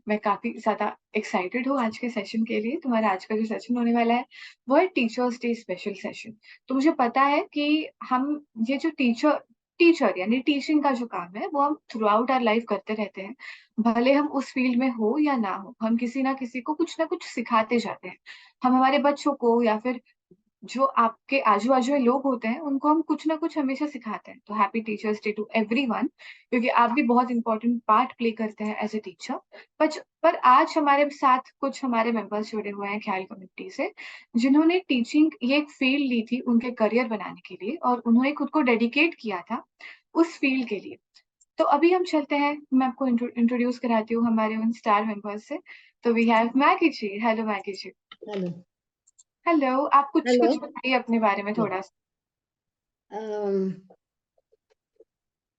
मैं काफ़ी ज़्यादा एक्साइटेड हूँ आज के सेशन के लिए। तुम्हारा आज का जो सेशन होने वाला है, वो है टीचर्स डे स्पेशल सेशन। तो मुझे पता है कि हम ये जो टीचर टीचर यानी टीचिंग का जो काम है, वो हम थ्रू आउट आवर लाइफ करते रहते हैं। भले हम उस फील्ड में हो या ना हो, हम किसी ना किसी को कुछ ना कुछ सिखाते जाते हैं। हम हमारे बच्चों को या फिर जो आपके आजू-बाजू में लोग होते हैं, उनको हम कुछ ना कुछ हमेशा सिखाते हैं। तो happy teachers day to everyone, क्योंकि आप भी बहुत इम्पोर्टेंट पार्ट प्ले करते हैं एज़ अ टीचर। पर आज हमारे साथ कुछ हमारे मेंबर्स जुड़े हुए हैं ख्याल कम्युनिटी से, जिन्होंने टीचिंग ये एक फील्ड ली थी उनके करियर बनाने के लिए और उन्होंने खुद को डेडिकेट किया था उस फील्ड के लिए। तो अभी हम चलते हैं, मैं आपको इंट्रोड्यूस कराती हूँ हमारे उन स्टार मेंबर्स से। तो we have Maggie ji. Hello Maggie ji. Hello. Hello, आप कुछ Hello. कुछ बताइए अपने बारे में Yeah. थोड़ा-सा। Um,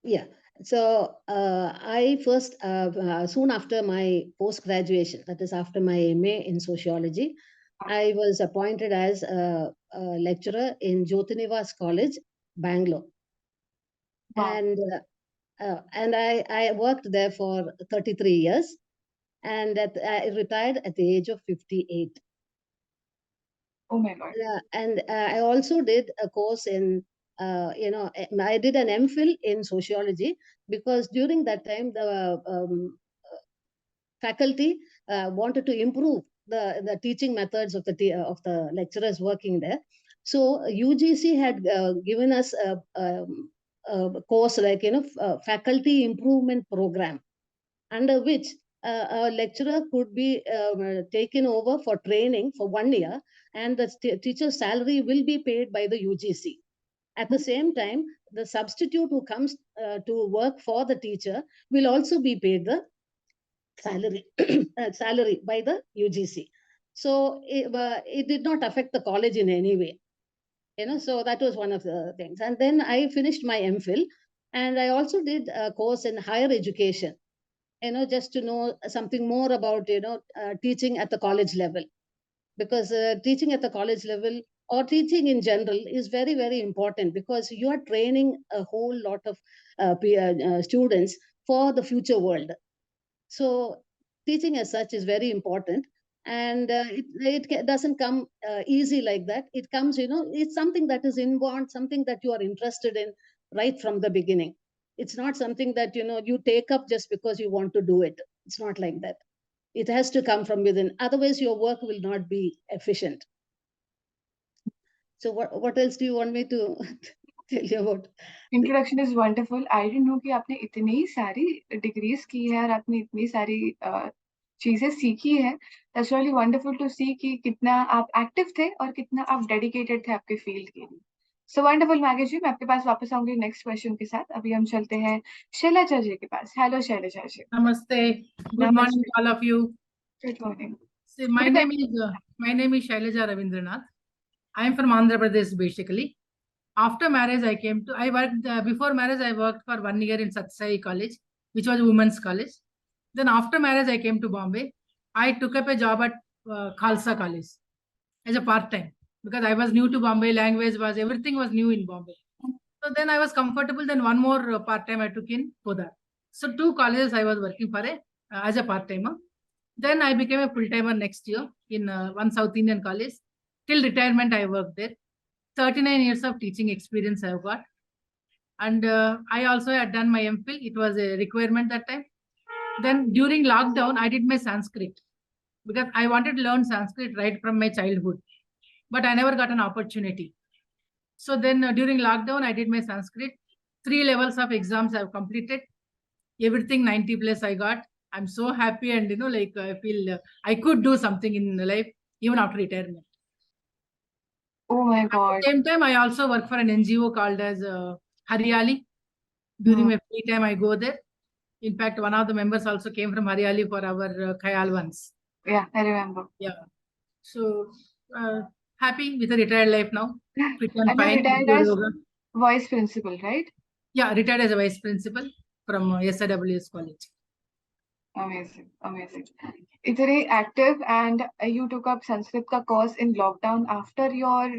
yeah. So I first, soon after my post graduation, that is after my MA in sociology, I was appointed as a lecturer in Jyotinivas College, Bangalore, wow! and I worked there for 33 years, and I retired at the age of 58. Oh my God! And I also did a course in, I did an MPhil in sociology because during that time the faculty wanted to improve the teaching methods of of the lecturers working there. So UGC had given us a course like faculty improvement program, under which a lecturer could be taken over for training for 1 year, and the teacher's salary will be paid by the UGC. At the same time, the substitute who comes to work for the teacher will also be paid the salary salary by the UGC. So it did not affect the college in any way. So that was one of the things. And then I finished my MPhil, and I also did a course in higher education, just to know something more about, teaching at the college level. Because teaching at the college level or teaching in general is very, very important because you are training a whole lot of students for the future world. So teaching as such is very important. And it doesn't come easy like that. It comes, it's something that is inborn, something that you are interested in right from the beginning. It's not something that, you take up just because you want to do it. It's not like that. It has to come from within. Otherwise, your work will not be efficient. So what else do you want me to tell you about? Introduction is wonderful. I didn't no कि आपने इतनी सारी degrees की है और आपने इतनी सारी चीज़ें सीखी हैं। दैट्स रियली वंडरफुल टू सी कि कितना आप एक्टिव थे और कितना आप डेडिकेटेड थे आपके फील्ड के लिए। सो वंडरफुल मैगी जी, मैं आपके पास वापस आऊँगी नेक्स्ट क्वेश्चन के साथ। अभी हम चलते हैं शैलजा जी के पास। Hello Shailaja ji. Namaste. Good morning to all of you. Good morning. See, my name is Shailaja Ravindranath. I am from Andhra Pradesh basically. After marriage, I worked before marriage. I worked for 1 year in Satsai College, which was a women's college. Then after marriage, I came to Bombay. I took up a job at Khalsa College as a part time because I was new to Bombay. Language was everything was new in Bombay. So then I was comfortable. Then one more part time I took in Podar. So two colleges I was working for as a part timer. Then I became a full timer next year in one South Indian college. Till retirement, I worked there. 39 years of teaching experience I've got. And I also had done my MPhil. It was a requirement that time. Then during lockdown, I did my Sanskrit because I wanted to learn Sanskrit right from my childhood. But I never got an opportunity. So then during lockdown, I did my Sanskrit. 3 levels of exams I've completed. Everything 90 plus I got. I'm so happy, and I feel I could do something in life even after retirement. Oh my At God! the same time, I also work for an NGO called as Haryali. During my free time, I go there. In fact, one of the members also came from Haryali for our Khyaal once. Yeah, I remember. Yeah. So happy with a retired life now. Fit and And you're fine. retired Good as yoga. vice principal, right? Yeah, retired as a vice principal from SIWS College. Amazing, amazing. Itere active, and you took up Sanskrit का course in lockdown after your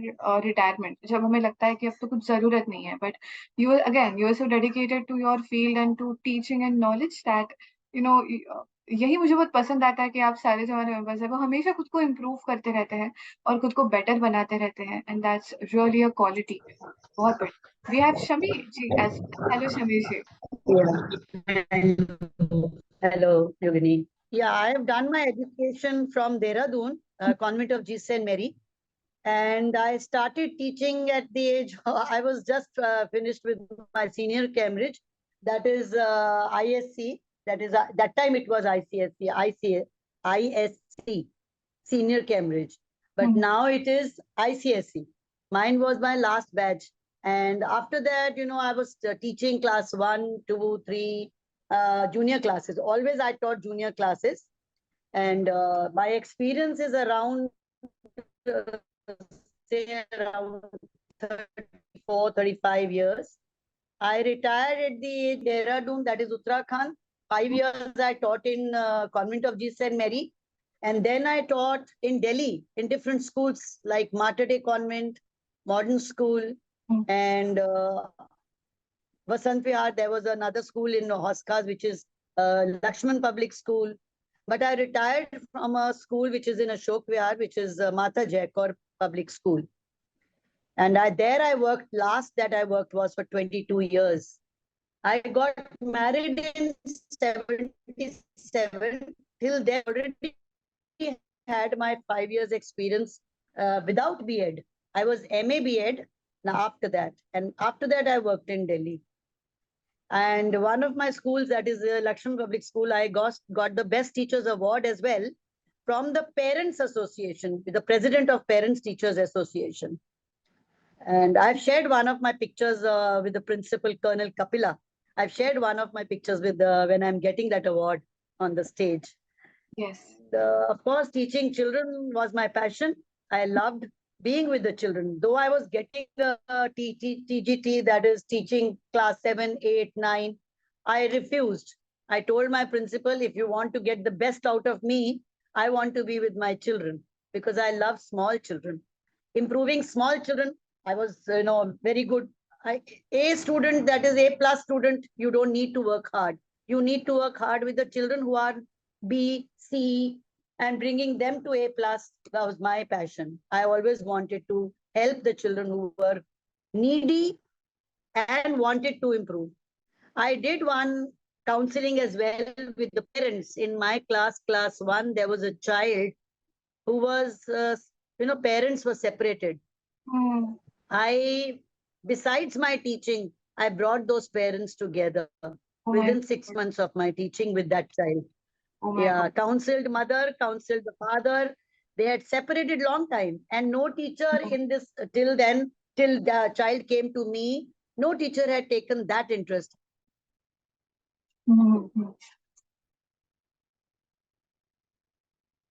retirement. जब हमें लगता है कि अब तो कुछ ज़रूरत नहीं है, but you were so dedicated to your field and to teaching and knowledge that यही मुझे बहुत पसंद आता है कि आप सारे जो हमारे मेंबर्स हैं वो हमेशा खुद को इम्प्रूव करते रहते हैं और खुद को बेटर बनाते रहते हैं, and that's really a quality. बहुत बढ़िया। We have Shami ji as. Hello Shami ji. Yeah. Hello, Yogini. Yeah, I have done my education from Dehradun, Convent of Jesus and Mary. And I started teaching at the age, I was just finished with my senior Cambridge. That is ISC. That is, that time it was ISC, senior Cambridge. But now it is ICSE. Mine was my last batch. And after that, I was teaching class 1, 2, 3, junior classes. Always I taught junior classes. And my experience is around, say, around 34, 35 years. I retired at the age Dehradun, that is Uttarakhand. 5 years I taught in Convent of Jesus and Mary. And then I taught in Delhi in different schools like Mater Dei Convent, Modern School, and Vasant Vihar. There was another school in Hoskas, which is Lakshman Public School. But I retired from a school which is in Ashok Vihar, which is Mata Jaikaur Public School. And there I worked, last that I worked was for 22 years. I got married in 77. Till then, already had my 5 years experience without B.Ed. I was MA B.Ed after that. And after that, I worked in Delhi. And one of my schools, that is Lakshman Public School, I got the Best Teachers Award as well from the Parents Association, the President of Parents Teachers Association. And I've shared one of my pictures with the principal, Colonel Kapila. I've shared one of my pictures with when I'm getting that award on the stage. Yes. Of course, teaching children was my passion. I loved being with the children. Though I was getting TGT, that is teaching class 7, 8, 9, I refused. I told my principal, if you want to get the best out of me, I want to be with my children because I love small children. Improving small children, I was, very good. A student, that is A plus student, you don't need to work hard. You need to work hard with the children who are B, C, and bringing them to A plus. That was my passion. I always wanted to help the children who were needy and wanted to improve. I did one counseling as well with the parents. In my class 1, there was a child who was, parents were separated. Besides my teaching, I brought those parents together within 6 months of my teaching with that child. Counseled mother, counseled the father. They had separated long time, and no teacher in this till then, till the child came to me, no teacher had taken that interest.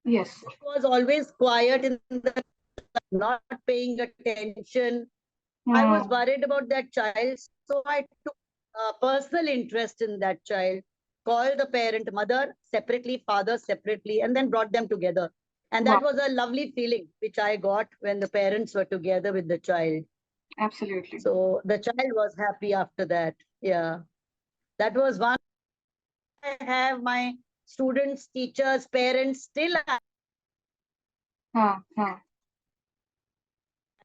Yes. It was always quiet in the not paying attention. I was worried about that child, so I took personal interest in that child, called the parent, mother separately, father separately, and then brought them together. And that was a lovely feeling which I got when the parents were together with the child. Absolutely. So the child was happy after that. Yeah. That was one. I have my students, teachers, parents still.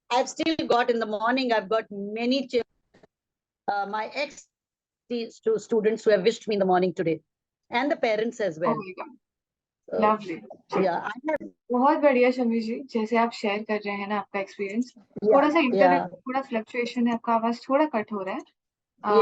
I've still got in the morning, I've got many my ex students who have wished me in the morning today, and the parents as well. Lovely. Yeah, बहुत बढ़िया शमी जी, जैसे आप share कर रहे हैं ना आपका experience, थोड़ा सा इंटरनेट थोड़ा फ्लक्चुएशन है, आपका आवाज थोड़ा कट हो रहा है।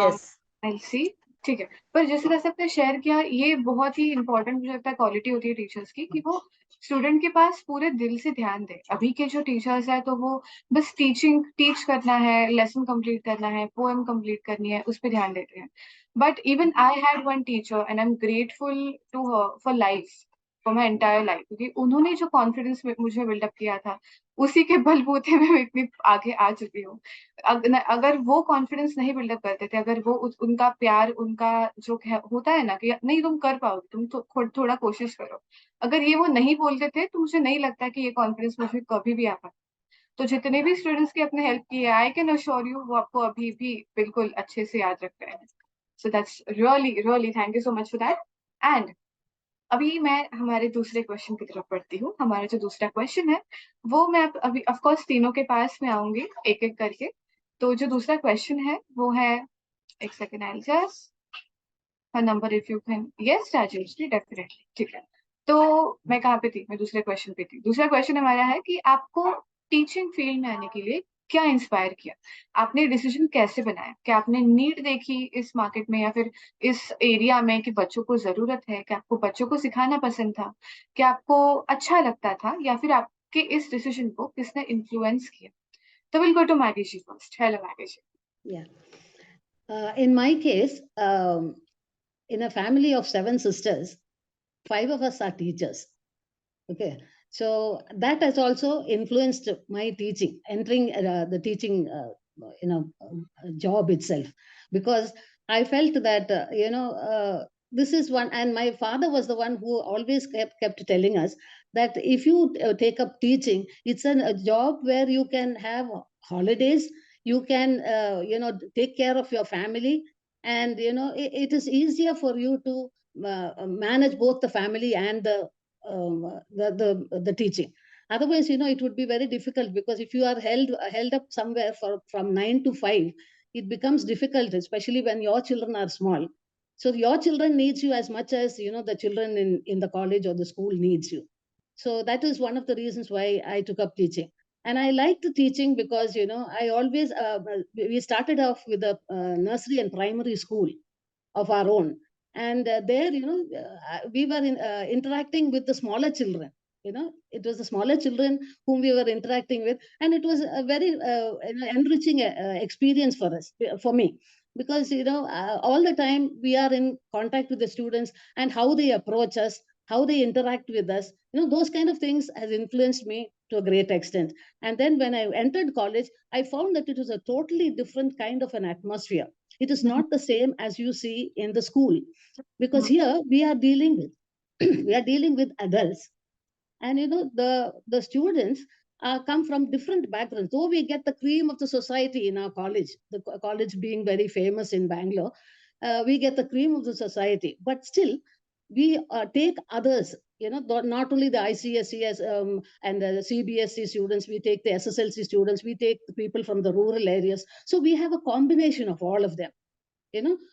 yes. I'll see. ठीक है, पर जिस तरह से आपने शेयर किया, ये बहुत ही इंपॉर्टेंट मुझे लगता है क्वालिटी होती है टीचर्स की कि वो स्टूडेंट के पास पूरे दिल से ध्यान दे। अभी के जो टीचर्स है तो वो बस टीच करना है, लेसन कंप्लीट करना है, पोएम कंप्लीट करनी है, उस पर ध्यान देते हैं। But even I had one teacher and I am grateful to her for life, for my entire life, क्योंकि उन्होंने जो कॉन्फिडेंस मुझे बिल्डअप किया था, उसी के बलबूते में मैं इतनी आगे आ चुकी हूँ। अगर वो कॉन्फिडेंस नहीं बिल्डअप करते थे, अगर वो उनका प्यार, उनका जो होता है ना कि नहीं तुम कर पाओगे, तुम तो थोड़ा कोशिश करो, अगर ये वो नहीं बोलते थे तो मुझे नहीं लगता कि ये कॉन्फिडेंस मुझे कभी भी आ पाता। तो जितने भी स्टूडेंट्स की अपने हेल्प की है, आई कैन अश्योर यू वो आपको अभी भी बिल्कुल अच्छे से याद रख रहे हैं। सो that's really really thank you so much for that. And अभी मैं हमारे दूसरे क्वेश्चन की तरफ बढ़ती हूँ। हमारा जो दूसरा क्वेश्चन है, वो मैं अभी ऑफ कोर्स तीनों के पास में आऊँगी एक-एक करके। तो जो दूसरा क्वेश्चन है, वो है, एक second, I will just her number if you can, yes Rajeshri, definitely, ठीक है। तो मैं कहाँ पे थी? मैं दूसरे क्वेश्चन पे थी। दूसरा क्वेश्चन हमारा है कि आपको टीचिंग फील्ड में आने के लिए क्या इंस्पायर किया? आपने डिसीजन कैसे बनाया? क्या आपने नीड देखी इस मार्केट में या फिर इस एरिया में कि बच्चों को ज़रूरत है? क्या आपको बच्चों को सिखाना पसंद था? क्या आपको अच्छा लगता था? या फिर आपके इस डिसीजन को किसने इन्फ्लुएंस किया? तो will go to Maggie ji first. Hello Maggie ji. Yeah. In my case, in a family of 7 sisters, 5 of us are teachers. Okay. So that has also influenced my teaching, entering the teaching, job itself, because I felt that, this is one, and my father was the one who always kept telling us that if you take up teaching, it's a job where you can have holidays, you can, take care of your family, and, it is easier for you to manage both the family and the teaching. Otherwise, it would be very difficult, because if you are held up somewhere from 9 to 5, it becomes difficult, especially when your children are small. So your children needs you as much as the children in the college or the school needs you. So that is one of the reasons why I took up teaching. And I liked teaching because I always we started off with a nursery and primary school of our own, and there we were interacting with the smaller children. It was the smaller children whom we were interacting with, and it was a very enriching experience for us, for me, because all the time we are in contact with the students, and how they approach us, how they interact with us, those kind of things has influenced me to a great extent. And then when I entered college, I found that it was a totally different kind of an atmosphere. It is not the same as you see in the school, because here we are dealing with we are dealing with adults, and the students come from different backgrounds. Though we get the cream of the society in our college, the college being very famous in Bangalore, we get the cream of the society, but still we take others, not only the ICSEs and the CBSE students, we take the SSLC students, we take the people from the rural areas. So we have a combination of all of them.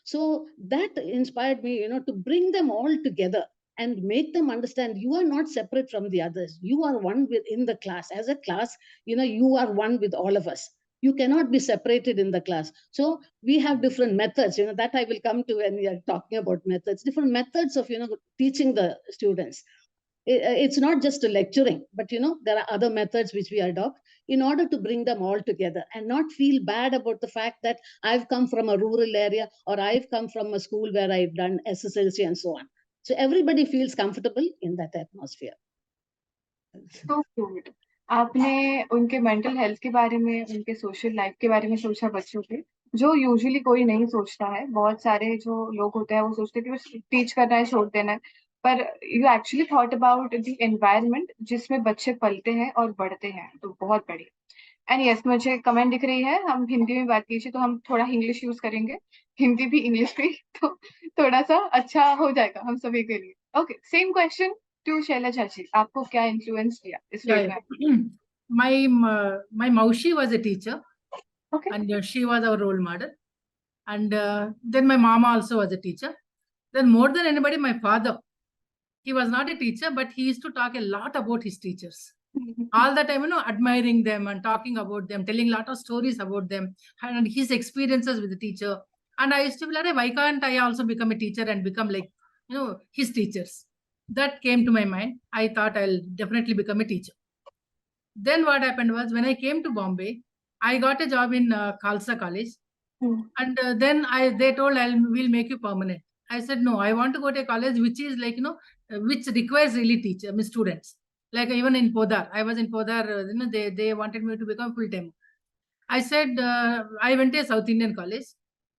So that inspired me, to bring them all together and make them understand you are not separate from the others. You are one within the class. As a class, you are one with all of us. You cannot be separated in the class. So we have different methods, that I will come to when we are talking about methods, different methods of, teaching the students. It's not just a lecturing, but there are other methods which we adopt in order to bring them all together and not feel bad about the fact that I've come from a rural area, or I've come from a school where I've done SSLC and so on. So everybody feels comfortable in that atmosphere. तो cute. आपने उनके mental health के बारे में, उनके social life के बारे में सोचा बच्चों के, जो यूजुअली कोई नहीं सोचता है। बहुत सारे जो लोग होते हैं वो सोचते हैं कि बस टीच करना है, छोड़ देना है, पर you actually thought about the environment जिसमें बच्चे पलते हैं और बढ़ते हैं, तो बहुत बढ़िया। एंड यस, मुझे कमेंट दिख रही है, हम हिंदी में बात कीजिए, तो हम थोड़ा इंग्लिश यूज करेंगे, हिंदी भी इंग्लिश भी, तो थोड़ा सा अच्छा हो जाएगा हम सभी के लिए। Okay, same question to Shailaja ji, आपको क्या इन्फ्लुएंस किया इस फील्ड में? My Maushi was a teacher, Okay. and she was our role model. And then my mama also was a teacher. Then more than anybody, my father. He was not a teacher, but he used to talk a lot about his teachers. All the time, admiring them and talking about them, telling a lot of stories about them and his experiences with the teacher. And I used to be like, why can't I also become a teacher and become like, his teachers? That came to my mind. I thought I'll definitely become a teacher. Then what happened was, when I came to Bombay, I got a job in Khalsa College. And then they told, we'll make you permanent. I said, no, I want to go to a college which is like, which requires really students. Like even in Podar, I was in Podar, they wanted me to become full-time. I said, I went to a South Indian college.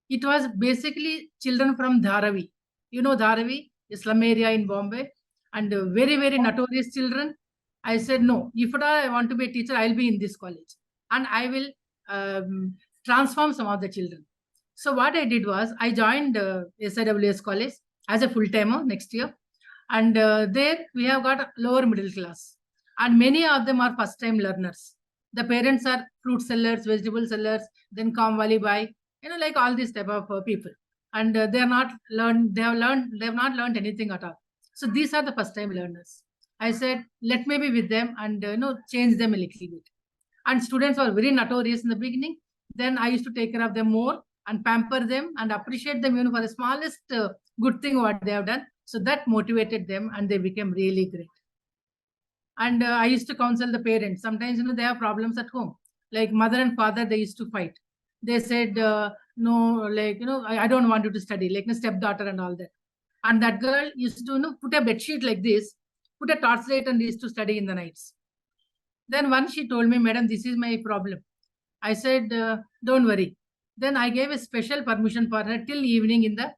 It was basically children from Dharavi. Dharavi, a slum area in Bombay, and very, very notorious children. I said, no, if at all I want to be a teacher, I'll be in this college. And I will transform some of the children. So what I did was, I joined SIWS college as a full-timer next year. And there we have got a lower middle class. And many of them are first-time learners. The parents are fruit sellers, vegetable sellers, then Kamwali Bai, like all these type of people. And they have not learned anything at all. So these are the first-time learners. I said, let me be with them and change them a little bit. And students were very notorious in the beginning. Then I used to take care of them more and pamper them and appreciate them, for the smallest good thing what they have done. So that motivated them and they became really great. And I used to counsel the parents. Sometimes, they have problems at home. Like mother and father, they used to fight. They said, no, like, I don't want you to study, like a stepdaughter and all that. And that girl used to, put a bed sheet like this, put a torchlight and used to study in the nights. Then once she told me, madam, this is my problem. I said, don't worry. Then I gave a special permission for her till evening in the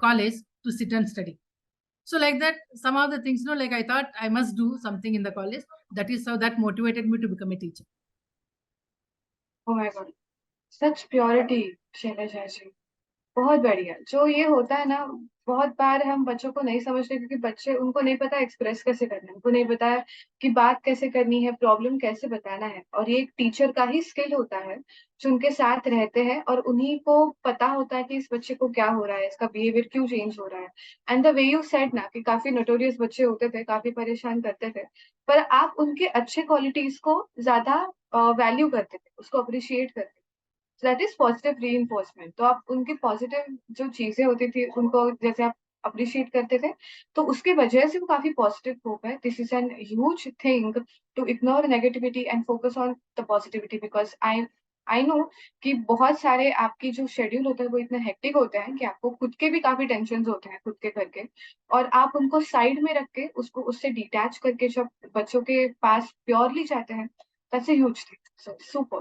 college to sit and study. So like that, some of the things, like I thought I must do something in the college. That is how that motivated me to become a teacher. Oh my God, such purity, Selja जी. बहुत बढ़िया. जो ये होता है ना, बहुत बार हम बच्चों को नहीं समझते क्योंकि बच्चे, उनको नहीं पता एक्सप्रेस कैसे करना है, उनको नहीं पता है कि बात कैसे करनी है, प्रॉब्लम कैसे बताना है. और ये एक टीचर का ही स्किल होता है जो उनके साथ रहते हैं और उन्हीं को पता होता है कि इस बच्चे को क्या हो रहा है, इसका बिहेवियर क्यों चेंज हो रहा है. And the way you said ना कि काफी नोटोरियस बच्चे होते थे, काफी परेशान करते थे, पर आप उनके अच्छे क्वालिटीज को ज्यादा वैल्यू करते थे, उसको अप्रिशिएट करते थे. That is positive reinforcement. तो आप उनकी पॉजिटिव जो चीजें होती थी उनको जैसे आप अप्रिशिएट करते थे, तो उसके वजह से वो काफी पॉजिटिव हो गए. This is an huge thing to ignore negativity and focus on the positivity, because I know कि बहुत सारे आपकी जो शेड्यूल होता है वो इतने हेक्टिक होते हैं कि आपको खुद के भी काफी टेंशन होते हैं खुद के करके, और आप उनको साइड में रख के उसको उससे डिटैच करके जब बच्चों के पास प्योरली जाते हैं, that's a huge thing. So super.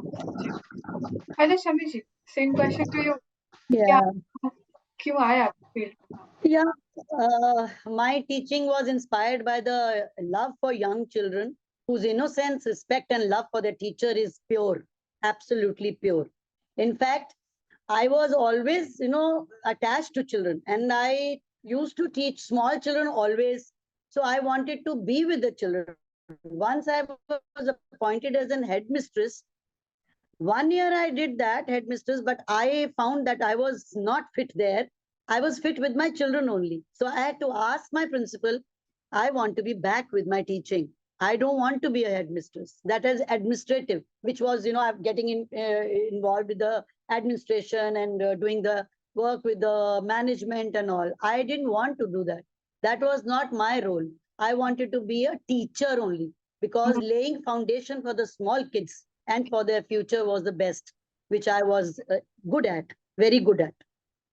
Hello Shami ji, same question to you. क्या Yeah. क्यों आए आप field? Yeah, my teaching was inspired by the love for young children whose innocence, respect, and love for their teacher is pure, absolutely pure. In fact, I was always, attached to children, and I used to teach small children always. So I wanted to be with the children. Once I was appointed as an headmistress. 1 year I did that, headmistress, but I found that I was not fit there. I was fit with my children only. So I had to ask my principal, I want to be back with my teaching. I don't want to be a headmistress. That is administrative, which was, I'm getting involved with the administration and doing the work with the management and all. I didn't want to do that. That was not my role. I wanted to be a teacher only, because laying foundation for the small kids and for their future was the best, which I was good at, very good at.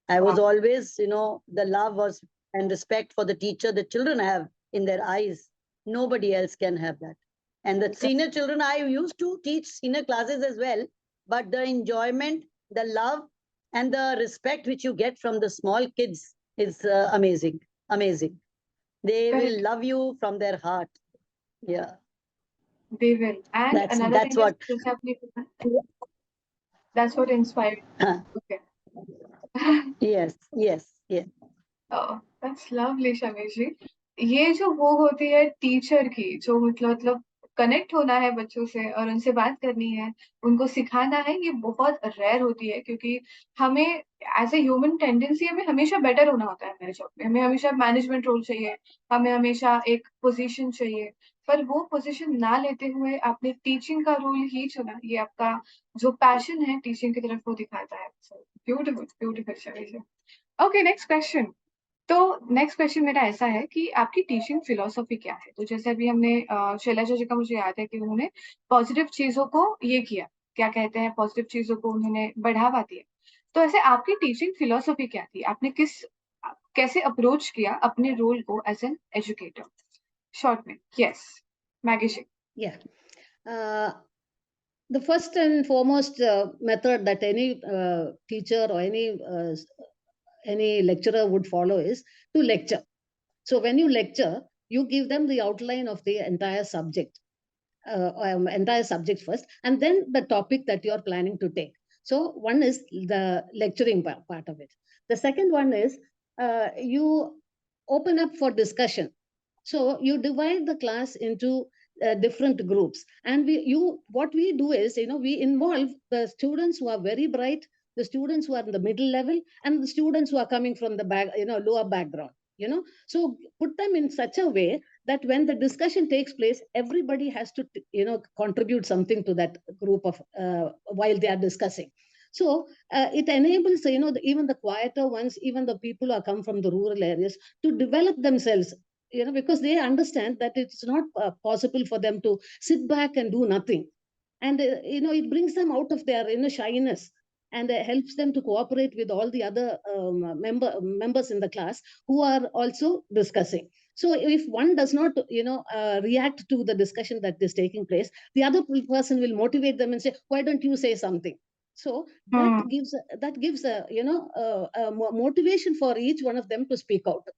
I was always, the love was and respect for the teacher the children have in their eyes. Nobody else can have that. And the senior children, I used to teach senior classes as well, but the enjoyment, the love, and the respect which you get from the small kids is amazing, amazing. They will love you from their heart. Yeah. They will. And another That's thing what. is, that's what inspired. Okay. Yes, yes, yes. Oh, that's lovely, Shami ji. ये जो वो होती है teacher की, जो मतलब connect होना है बच्चों से और उनसे बात करनी है, उनको सिखाना है, ये बहुत रेयर होती है क्योंकि हमें एज ए ह्यूमन टेंडेंसी, हमें हमेशा बेटर होना होता है हमारे जॉब में. हमें हमेशा मैनेजमेंट रोल चाहिए, हमें हमेशा एक पोजीशन चाहिए, पर वो पोजीशन ना लेते हुए आपने टीचिंग का रोल ही चुना. ये आपका जो पैशन है टीचिंग की तरफ वो दिखाता है. Beautiful beautiful Shami ji. Okay, next question. तो नेक्स्ट क्वेश्चन मेरा ऐसा है कि आपकी टीचिंग फिलॉसफी क्या है? तो जैसे अभी हमने शैलजा जी का मुझे याद है कि उन्होंने पॉजिटिव चीजों को ये किया, क्या कहते हैं, पॉजिटिव चीजों को उन्होंने बढ़ावा दिया. तो ऐसे आपकी टीचिंग फिलॉसफी क्या थी? आपने कैसे अप्रोच किया अपने रोल को एज एन एजुकेटर? शॉर्ट में. Yes, Maggie ji. Yeah. The first and foremost method that any teacher or any lecturer would follow is to lecture. So when you lecture, you give them the outline of the entire subject first, and then the topic that you are planning to take. So one is the lecturing part of it. The second one is you open up for discussion. So you divide the class into different groups, and what we do is, we involve the students who are very bright, the students who are in the middle level, and the students who are coming from the lower background. So put them in such a way that when the discussion takes place, everybody has to contribute something to that group of while they are discussing. So it enables even the quieter ones, even the people who are come from the rural areas, to develop themselves, because they understand that it's not possible for them to sit back and do nothing. And it brings them out of their shyness, and helps them to cooperate with all the other members in the class who are also discussing. So if one does not react to the discussion that is taking place, the other person will motivate them and say, why don't you say something? So that Hmm. gives a motivation for each one of them to speak out.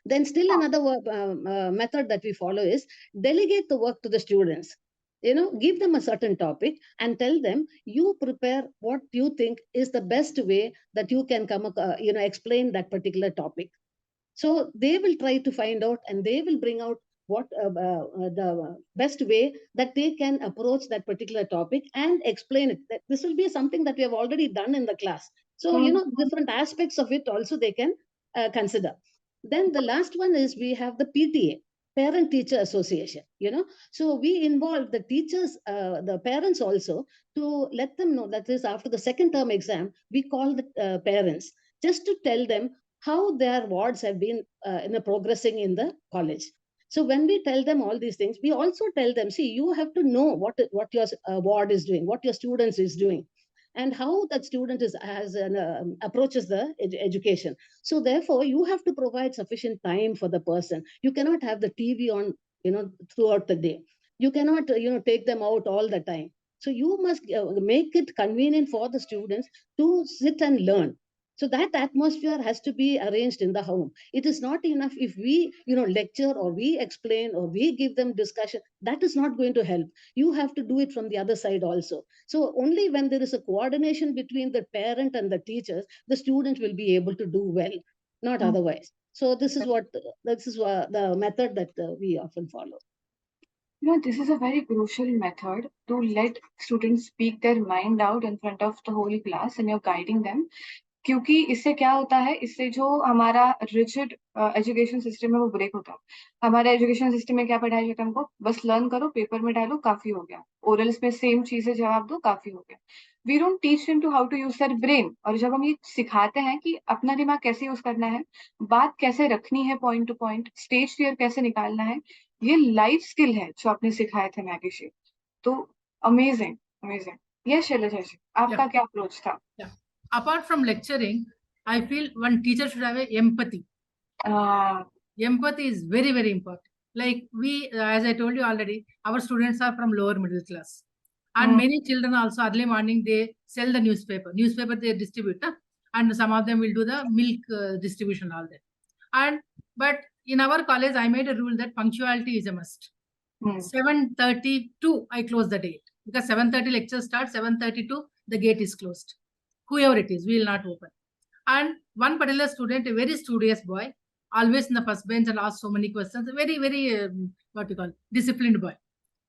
Then still another method that we follow is delegate the work to the students. Give them a certain topic and tell them, you prepare what you think is the best way that you can explain that particular topic. So they will try to find out, and they will bring out what the best way that they can approach that particular topic and explain it. This will be something that we have already done in the class. So, Hmm. different aspects of it also they can consider. Then the last one is we have the PTA, Parent Teacher Association. So we involve the teachers, the parents also, to let them know that is after the second term exam, we call the parents just to tell them how their wards have been progressing in the college. So when we tell them all these things, we also tell them, see, you have to know what your ward is doing, what your students is doing, and how that student approaches the education. So therefore, you have to provide sufficient time for the person. You cannot have the TV on, throughout the day. You cannot, take them out all the time. So you must make it convenient for the students to sit and learn. So that atmosphere has to be arranged in the home. It is not enough if we lecture, or we explain, or we give them discussion. That is not going to help. You have to do it from the other side also. So only when there is a coordination between the parent and the teachers, the student will be able to do well, not Hmm. otherwise. So this is the method that we often follow. This is a very crucial method to let students speak their mind out in front of the whole class, and you're guiding them. क्योंकि इससे क्या होता है, इससे जो हमारा rigid education system है वो ब्रेक होता है। हमारे एजुकेशन सिस्टम में क्या पढ़ाया जाता है हमको, बस लर्न करो, पेपर में डालो, काफी हो गया। ओरल्स में सेम चीजें जवाब दो, काफी हो गया। We don't teach them to how to use their brain. और जब हम ये सिखाते हैं कि अपना दिमाग कैसे यूज करना है, बात कैसे रखनी है, point two point, stage fear कैसे निकालना है, ये लाइफ स्किल है जो आपने सिखाए थे मैगी शेफ। तो अमेजिंग, अमेजिंग। यस शैलजा जी, आपका क्या अप्रोच था? Apart from lecturing, I feel one teacher should have a empathy. Empathy is very, very important. Like we, as I told you already, our students are from lower middle class. And many children also early morning, they sell the newspaper. Newspaper they distribute. And some of them will do the milk distribution, all that. But in our college, I made a rule that punctuality is a must. 7:32, I close the gate. Because 7:30 lecture starts, 7:32, the gate is closed. Whoever it is, we will not open. And one particular student, a very studious boy, always in the first bench and asked so many questions, a very, very, disciplined boy.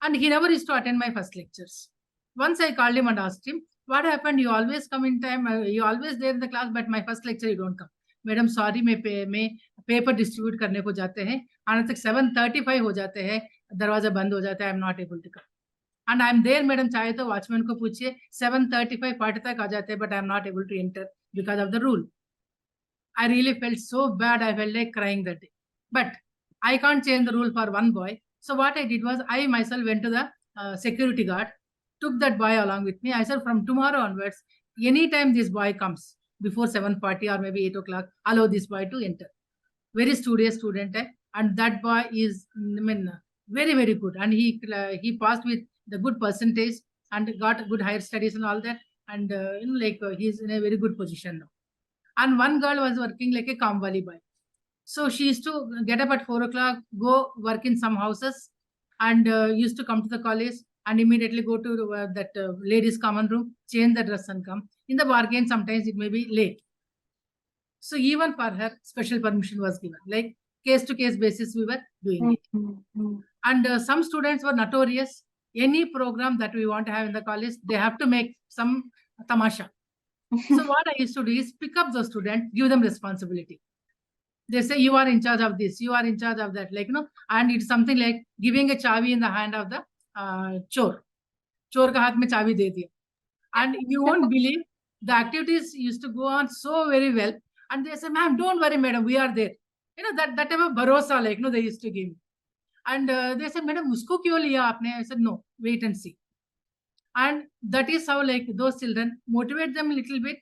And he never used to attend my first lectures. Once I called him and asked him, what happened? You always come in time, you always there in the class, but my first lecture you don't come. Madam sorry, मैं paper distribute करने को जाते हैं, आने तक 7:35 हो जाते हैं, दरवाजा बंद हो जाता है, I am not able to come. And I'm there, madam, चाहे तो वॉचमैन को पूछिए, 7:35 40 तक आ जाते हैं, but I'm not able to enter because of the rule. I really felt so bad. I felt like crying that day. But I can't change the rule for one boy. So what I did was, I myself went to the security guard, took that boy along with me. I said, from tomorrow onwards, anytime this boy comes before 7:40 or maybe 8 o'clock, allow this boy to enter. Very studious student, and that boy is, very, very good. And he passed with the good percentage and got good higher studies and all that. And he's in a very good position now. And one girl was working like a Kamwali boy. So she used to get up at 4 o'clock, go work in some houses, and used to come to the college and immediately go to that ladies' common room, change the dress and come. In the bargain, sometimes it may be late. So even for her, special permission was given. Like case to case basis we were doing it. And some students were notorious. Any program that we want to have in the college, they have to make some tamasha. So what I used to do is pick up those students, give them responsibility. They say you are in charge of this, you are in charge of that, like, you know, and it's something like giving a chavi in the hand of the chore. Chore ka haath mein chavi de diya. And you won't believe the activities used to go on so very well. And they say, ma'am, don't worry, madam, we are there. You know, that type of bharosa, like, you know, they used to give me. And they said, madam, usko kyo liya aapne? I said, no, wait and see. And that is how, like, those children motivate them a little bit.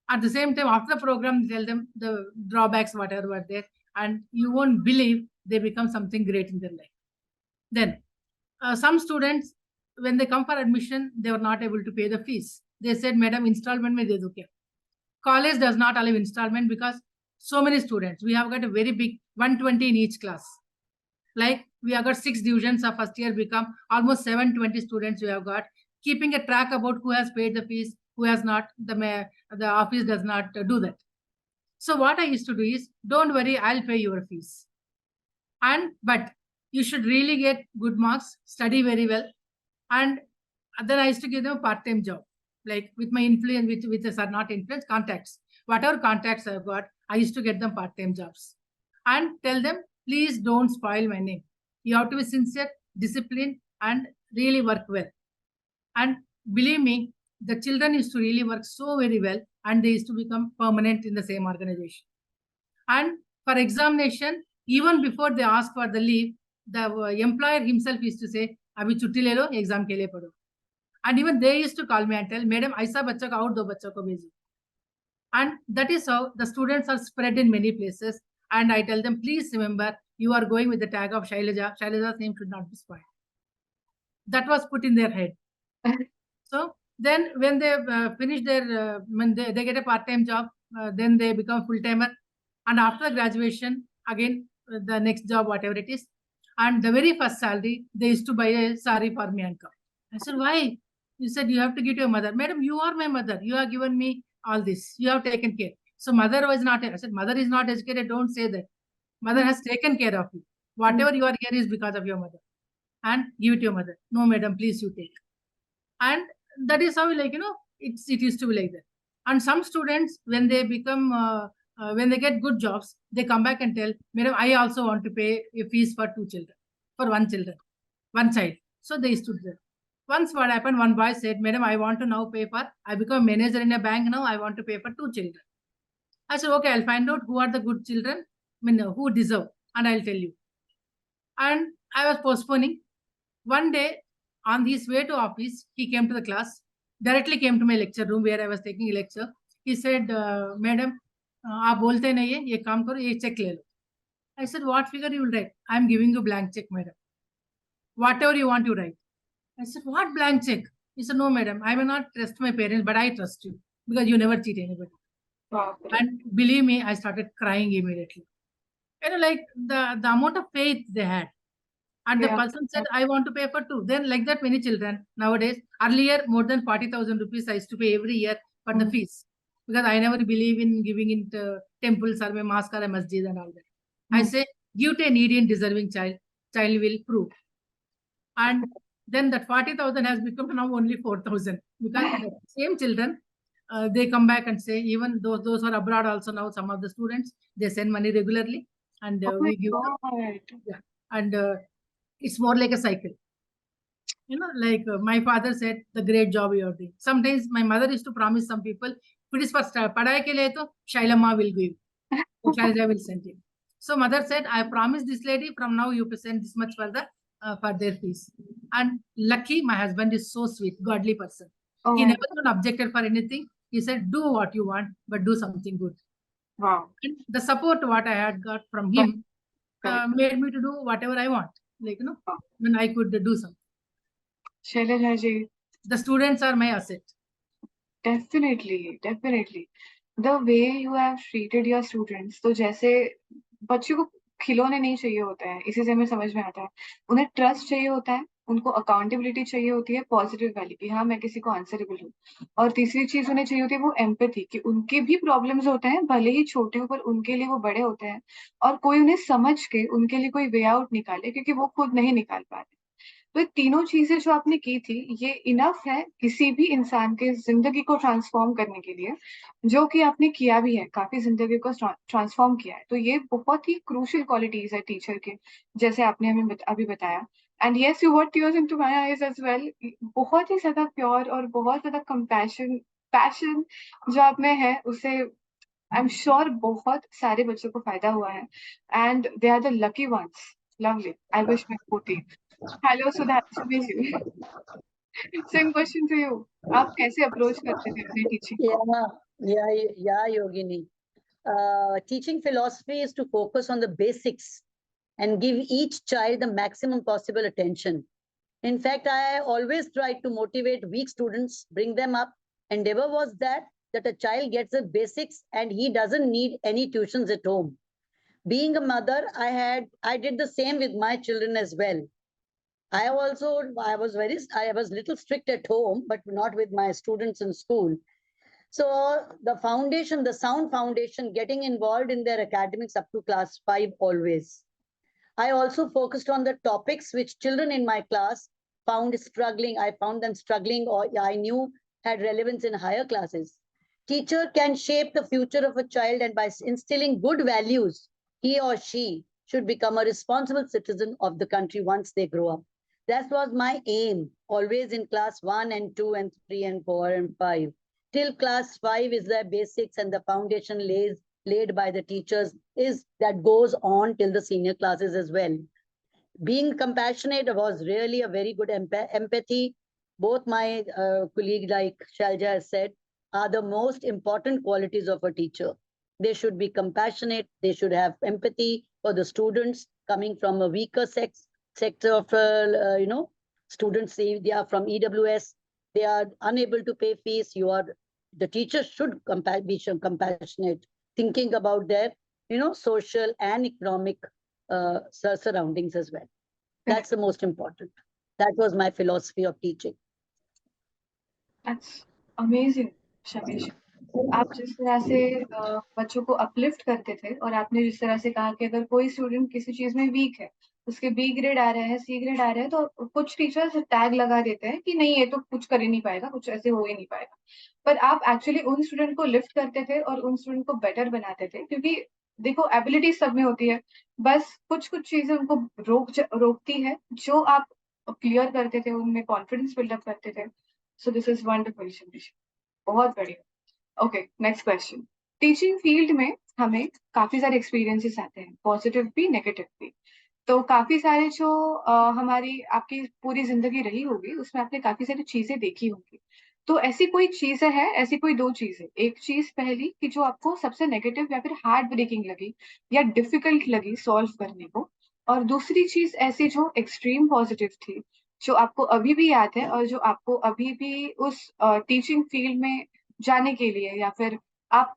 At the same time, after the program, tell them the drawbacks, whatever were there. And you won't believe they become something great in their life. Then some students, when they come for admission, they were not able to pay the fees. They said, madam, installment mein de do kya? College does not allow installment because so many students. We have got a very big 120 in each class. Like we have got 6 divisions of first year become almost 720 students we have got. Keeping a track about who has paid the fees, who has not, the office does not do that. So what I used to do is, don't worry, I'll pay your fees. But you should really get good marks, study very well. And then I used to give them a part-time job, like with my influence, with are not influence, contacts. Whatever contacts I've got, I used to get them part-time jobs. And tell them, please don't spoil my name. You have to be sincere, disciplined, and really work well. And believe me, the children used to really work so very well, and they used to become permanent in the same organization. And for examination, even before they ask for the leave, the employer himself used to say, "Abhi chutti le lo, exam ke liye padho." And even they used to call me and tell, "Madam, aisa bachcha ka aur do bachcha ko bhejo." And that is how the students are spread in many places. And I tell them, please remember, you are going with the tag of Shailaja. Shailaja's name should not be spoiled. That was put in their head. So then when they finish their, when they get a part-time job, then they become full-timer. And after graduation, again, the next job, whatever it is. And the very first salary, they used to buy a sari for me and come. I said, why? You said, you have to give to your mother. Madam, you are my mother. You have given me all this. You have taken care. So mother was not, I said, mother is not educated. Don't say that. Mother has taken care of you. Whatever you are here is because of your mother. And give it to your mother. No, madam, please you take. And that is how, like, you know, it used to be like that. And some students, when they become, when they get good jobs, they come back and tell, madam, I also want to pay a fees for 2 children, for one child. So they used to do that. Once what happened, one boy said, madam, I want to now pay for, I become a manager in a bank now, I want to pay for 2 children. I said, okay, I'll find out who are the good children, who deserve, and I'll tell you. And I was postponing. One day, on his way to office, he came to the class, directly came to my lecture room where I was taking a lecture. He said, madam, आप बोलते नहीं है, ये काम करो, ये check ले लो. I said, what figure you will write? I am giving you blank check, madam. Whatever you want to write. I said, what blank check? He said, no, madam, I may not trust my parents, but I trust you because you never cheat anybody. Wow. And believe me, I started crying immediately. You know, like the amount of faith they had. And the person said, I want to pay for 2. Then like that, many children nowadays, earlier, more than 40,000 rupees I used to pay every year for the fees. Because I never believe in giving it temples or mosque or a masjid and all that. I say, give to a needy and deserving child will prove. And then that 40,000 has become now only 4,000. Because the same children, they come back and say, even those who are abroad also now, some of the students, they send money regularly. And we give them. Yeah. And it's more like a cycle. You know, like my father said, the great job you are doing. Sometimes my mother used to promise some people, if it is for padai ke liye to Shailama will give. Shailaja will send him. So mother said, I promised this lady from now you present this much for the for their fees. And lucky my husband is so sweet, godly person. Oh, He never objected for anything. He said, do what you want, but do something good. wow. And the support what I had got from him made me to do whatever I want. Like, you know, when I could do something. Shailaja ji. The students are my asset. Definitely. The way you have treated your students, तो जैसे बच्चों को खिलौने नहीं चाहिए होते हैं, इसी से हमें समझ में आता है. उन्हें ट्रस्ट चाहिए होता है, उनको अकाउंटेबिलिटी चाहिए होती है पॉजिटिव वाली कि हाँ मैं किसी को आंसरेबल हूँ। और तीसरी चीज उन्हें चाहिए होती है वो एम्पैथी कि उनके भी प्रॉब्लम्स होते हैं भले ही छोटे हो पर उनके लिए वो बड़े होते हैं और कोई उन्हें समझ के उनके लिए कोई वे आउट निकाले क्योंकि वो खुद नहीं निकाल पा रहे। तो ये तीनों चीजें जो आपने की थी ये इनफ है किसी भी इंसान के जिंदगी को ट्रांसफॉर्म करने के लिए, जो कि आपने किया भी है, काफी जिंदगी को ट्रांसफॉर्म किया है। तो ये बहुत ही क्रूशियल क्वालिटीज है टीचर के, जैसे आपने हमें अभी बताया। And yes you were tears into my eyes as well. बहुत ही ज्यादा प्योर और बहुत ज्यादा कंपैशन पैशन जो आप में है उसे आई एम श्योर बहुत सारे बच्चों को फायदा हुआ है and they are the lucky ones. Lovely, I wish मैं होती। Hello Sudhanshu ji. Same question to you. आप कैसे अप्रोच करते थे अपने टीचिंग को? Yeah, Yogini. Teaching philosophy is to focus on the basics and give each child the maximum possible attention. In fact, I always tried to motivate weak students, bring them up. Endeavor was that a child gets the basics and he doesn't need any tuitions at home. Being a mother, I did the same with my children as well. I was little strict at home, but not with my students in school. So the sound foundation, getting involved in their academics up to class 5 always. I also focused on the topics which children in my class found struggling. I found them struggling or I knew had relevance in higher classes. Teacher can shape the future of a child, and by instilling good values, he or she should become a responsible citizen of the country once they grow up. That was my aim, always in class 1 and 2 and 3 and 4 and 5. Till class 5 is the basics and the foundation laid by the teachers is that goes on till the senior classes as well. Being compassionate was really a very good empathy. Both my colleague like Shalja has said are the most important qualities of a teacher. They should be compassionate. They should have empathy for the students coming from a weaker sector of students. They are from EWS. They are unable to pay fees. The teacher should be compassionate, thinking about their social and economic surroundings as well. That's the most important. That was my philosophy of teaching. That's amazing, शमीश। आप जिस तरह से बच्चों को uplift करते थे और आपने जिस तरह से कहा कि अगर कोई स्टूडेंट किसी चीज में वीक है, उसके बी ग्रेड आ रहे हैं, सी ग्रेड आ रहे हैं, तो कुछ टीचर्स टैग लगा देते हैं कि नहीं ये तो कुछ कर ही नहीं पाएगा, कुछ ऐसे हो ही नहीं पाएगा। पर आप एक्चुअली उन स्टूडेंट को लिफ्ट करते थे और उन स्टूडेंट को बेटर बनाते थे, क्योंकि देखो एबिलिटी सब में होती है, बस कुछ कुछ चीजें उनको रोकती है जो आप क्लियर करते थे, उनमें कॉन्फिडेंस बिल्डअप करते थे। सो दिस इज वंडरफुल शमीश, बहुत बढ़िया। Okay, next question. Teaching field में हमें काफी सारे एक्सपीरियंसेस आते हैं, पॉजिटिव भी नेगेटिव भी। तो काफी सारे जो हमारी आपकी पूरी जिंदगी रही होगी उसमें आपने काफी सारी चीजें देखी होंगी। तो ऐसी कोई चीजें है, ऐसी कोई दो चीजें, एक चीज पहली कि जो आपको सबसे नेगेटिव या फिर हार्ट ब्रेकिंग लगी या डिफिकल्ट लगी सॉल्व करने को, और दूसरी चीज ऐसी जो एक्सट्रीम पॉजिटिव थी, जो आपको अभी भी याद है और जो आपको अभी भी उस टीचिंग फील्ड में जाने के लिए या फिर आप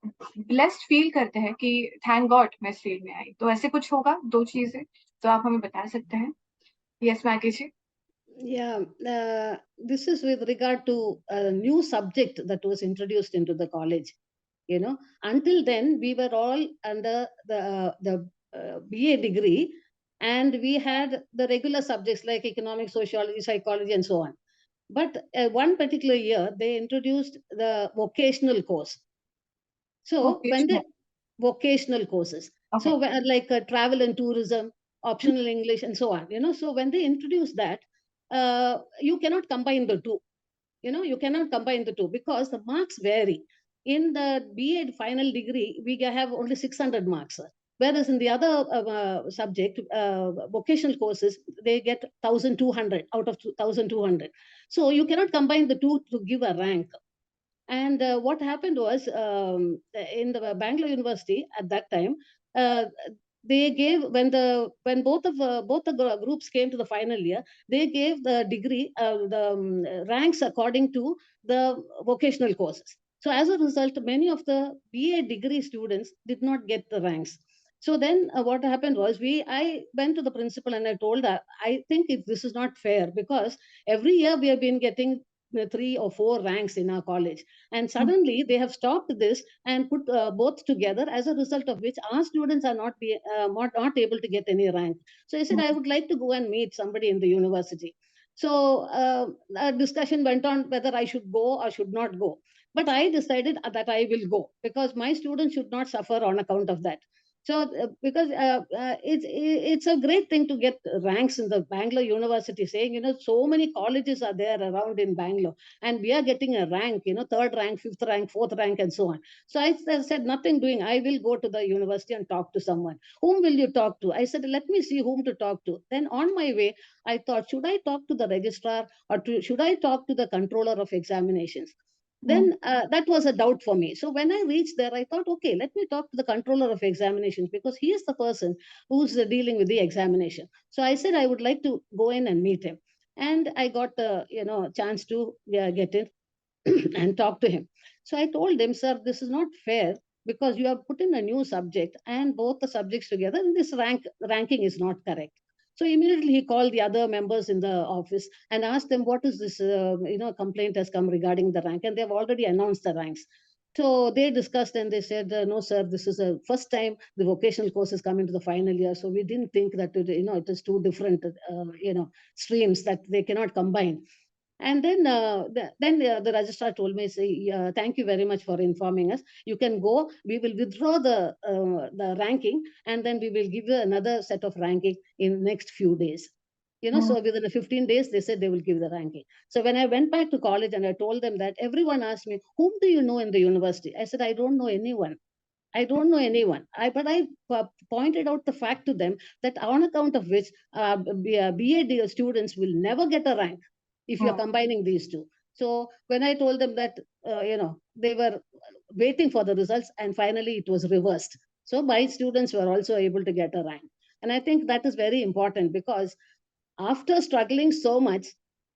ब्लेस्ड फील करते हैं कि थैंक गॉड मैं इस फील्ड में आई। तो ऐसे कुछ होगा दो चीजें तो आप हमें बता सकते हैं? Yes Maggie ji. Yeah, this is with regard to a new subject that was introduced into the college. Until then we were all under the BA degree, and we had the regular subjects like economics, sociology, psychology, and so on. But one particular year they introduced the vocational course. So when the vocational courses, Okay. so like travel and tourism, optional English, and so on. So when they introduce that, you cannot combine the two. You cannot combine the two because the marks vary. In the BA final degree, we have only 600 marks. Whereas in the other subject, vocational courses, they get 1,200 out of 1,200. So you cannot combine the two to give a rank. And what happened was in the Bangalore University at that time, they gave when both the groups came to the final year, they gave the degree the ranks according to the vocational courses. So as a result, many of the BA degree students did not get the ranks. So then what happened was I went to the principal and I told her, I think this is not fair, because every year we have been getting 3 or 4 ranks in our college, and suddenly they have stopped this and put both together, as a result of which our students are not able to get any rank. So I said I would like to go and meet somebody in the university. So a discussion went on whether I should go or should not go. But I decided that I will go, because my students should not suffer on account of that. So because it's a great thing to get ranks in the Bangalore University, saying, so many colleges are there around in Bangalore, and we are getting a rank, third rank, fifth rank, fourth rank, and so on. So I said, nothing doing, I will go to the university and talk to someone. Whom will you talk to? I said, let me see whom to talk to. Then on my way, I thought, should I talk to the registrar, or should I talk to the controller of examinations? Then that was a doubt for me. So when I reached there, I thought, okay, let me talk to the controller of examinations, because he is the person who's dealing with the examination. So I said I would like to go in and meet him, and I got the chance to get in and talk to him. So I told him, sir, this is not fair, because you have put in a new subject and both the subjects together, and this ranking is not correct. So immediately he called the other members in the office and asked them, what is this, complaint has come regarding the rank, and they've already announced the ranks. So they discussed and they said, no, sir, this is the first time the vocational course is coming to the final year. So we didn't think that, it is two different, streams that they cannot combine. And then, the registrar told me, say, thank you very much for informing us. You can go. We will withdraw the ranking, and then we will give you another set of ranking in next few days. So within 15 days, they said they will give the ranking. So when I went back to college and I told them that, everyone asked me, whom do you know in the university? I said, I don't know anyone. I don't know anyone. But I pointed out the fact to them that on account of which BA students will never get a rank if you're combining these two. So when I told them that, they were waiting for the results, and finally it was reversed. So my students were also able to get a rank. And I think that is very important, because after struggling so much,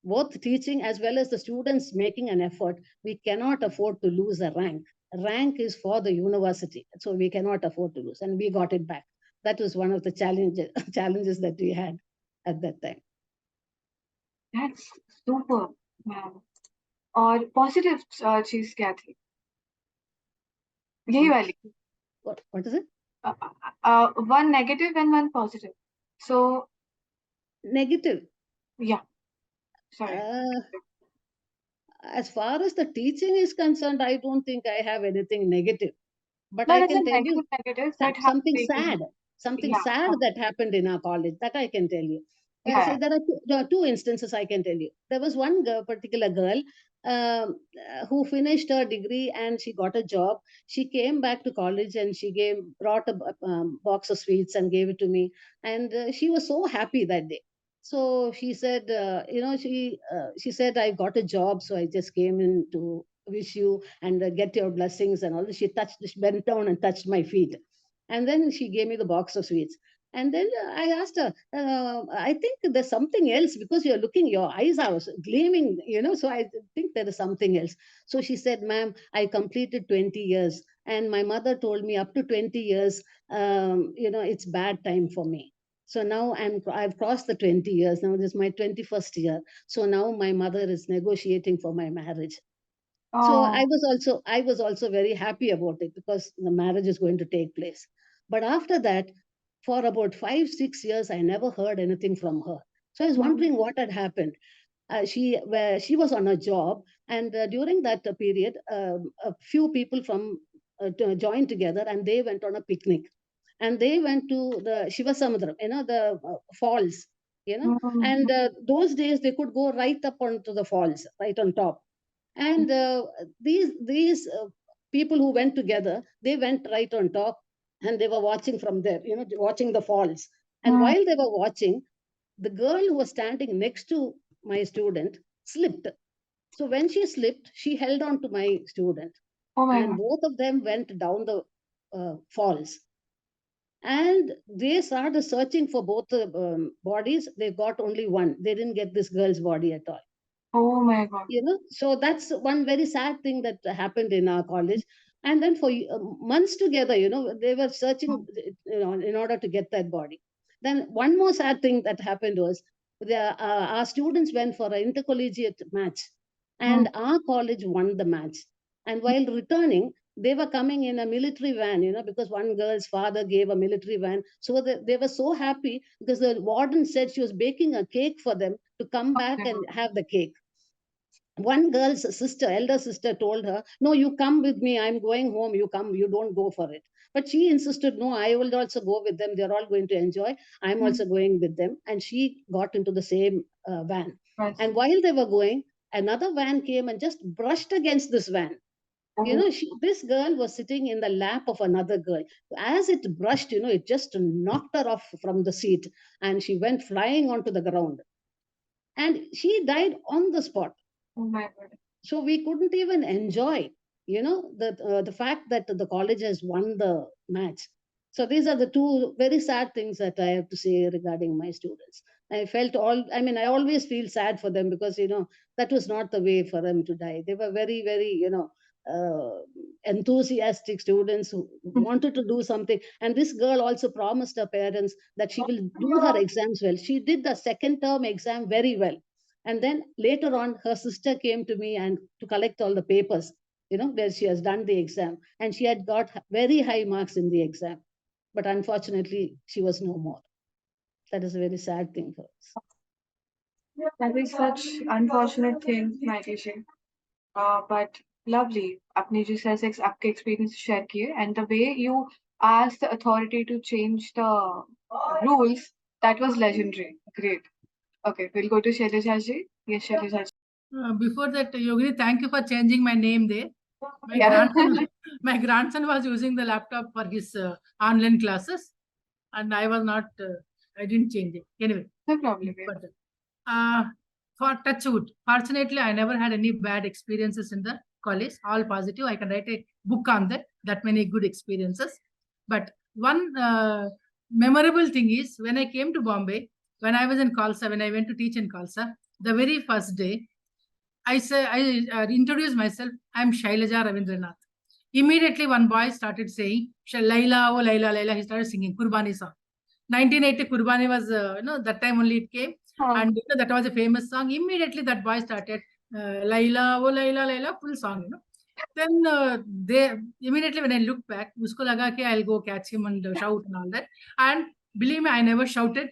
both teaching as well as the students making an effort, we cannot afford to lose a rank. Rank is for the university, so we cannot afford to lose, and we got it back. That was one of the challenges that we had at that time. That's super, ma'am. और positive चीज क्या थी? यही वाली. What is it? One negative and one positive. So Negative. yeah, sorry. As far as the teaching is concerned, I don't think I have anything negative. But Not I as can a tell you negative that have something taken. something Yeah, sad that happened in our college, that I can tell you. yeah. So there are two instances I can tell you. There was one particular girl who finished her degree and she got a job. She came back to college and she brought a box of sweets and gave it to me. And she was so happy that day. So she said, she said, I got a job, so I just came in to wish you and get your blessings and all. She bent down and touched my feet. And then she gave me the box of sweets. And then I asked her, I think there's something else, because your eyes are gleaming, so I think there is something else. So she said, ma'am, I completed 20 years. And my mother told me up to 20 years, it's bad time for me. So now I've crossed the 20 years. Now this is my 21st year. So now my mother is negotiating for my marriage. So Oh, I was also very happy about it, because the marriage is going to take place. But after that, for about 5-6 years, I never heard anything from her. So I was wondering what had happened. She was on a job, and during that period, a few people from joined together, and they went on a picnic, and they went to the Shivasamudram, the falls, and those days they could go right up onto the falls, right on top. And these people who went together, they went right on top, and they were watching from there, watching the falls. And while they were watching, the girl who was standing next to my student slipped. So when she slipped, she held on to my student, oh my and God. both of them went down the falls. And they started searching for both the bodies. They got only one. They didn't get this girl's body at all. Oh my God. So that's one very sad thing that happened in our college. And then for months together, they were searching, in order to get that body. Then one more sad thing that happened was our students went for an intercollegiate match, and our college won the match. And while returning, they were coming in a military van, because one girl's father gave a military van. So they were so happy because the warden said she was baking a cake for them to come back and have the cake. One girl's elder sister told her, no, you come with me, I'm going home, you come, you don't go for it. But she insisted, no, I will also go with them, they're all going to enjoy, I'm also going with them. And she got into the same van. Right. And while they were going, another van came and just brushed against this van. This girl was sitting in the lap of another girl. As it brushed, it just knocked her off from the seat, and she went flying onto the ground. And she died on the spot. Oh my God. So we couldn't even enjoy, the fact that the college has won the match. So these are the two very sad things that I have to say regarding my students. I always feel sad for them because, that was not the way for them to die. They were very, very, enthusiastic students who wanted to do something. And this girl also promised her parents that she will do her exams well. She did the second term exam very well. And then later on, her sister came to me and to collect all the papers, where she has done the exam. And she had got very high marks in the exam. But unfortunately, she was no more. That is a very sad thing for us. That is such unfortunate thing, Maitri. But lovely. आपने जो sex आपके experience share किए, and the way you asked the authority to change the rules, that was legendary. Great. Okay, we'll go to Shailaja ji. Yes, Shailaja ji. Before that, Yogini, thank you for changing my name there. My grandson was using the laptop for his online classes, and I was not. I didn't change it. Anyway, No problem. For touchwood, fortunately, I never had any bad experiences in the college. All positive. I can write a book on that. That many good experiences. But one memorable thing is when I came to Bombay, when I was in Khalsa, when I went to teach in Khalsa, the very first day, I introduced myself. I'm Shailaja Ravindranath. Immediately, one boy started saying, Laila, oh Laila, Laila. He started singing Kurbani song. 1980 Kurbani was, that time only it came. And that was a famous song. Immediately, that boy started, Laila, oh Laila, Laila, full song, Then they immediately, when I looked back, usko laga ki I'll go catch him and shout and all that. And believe me, I never shouted.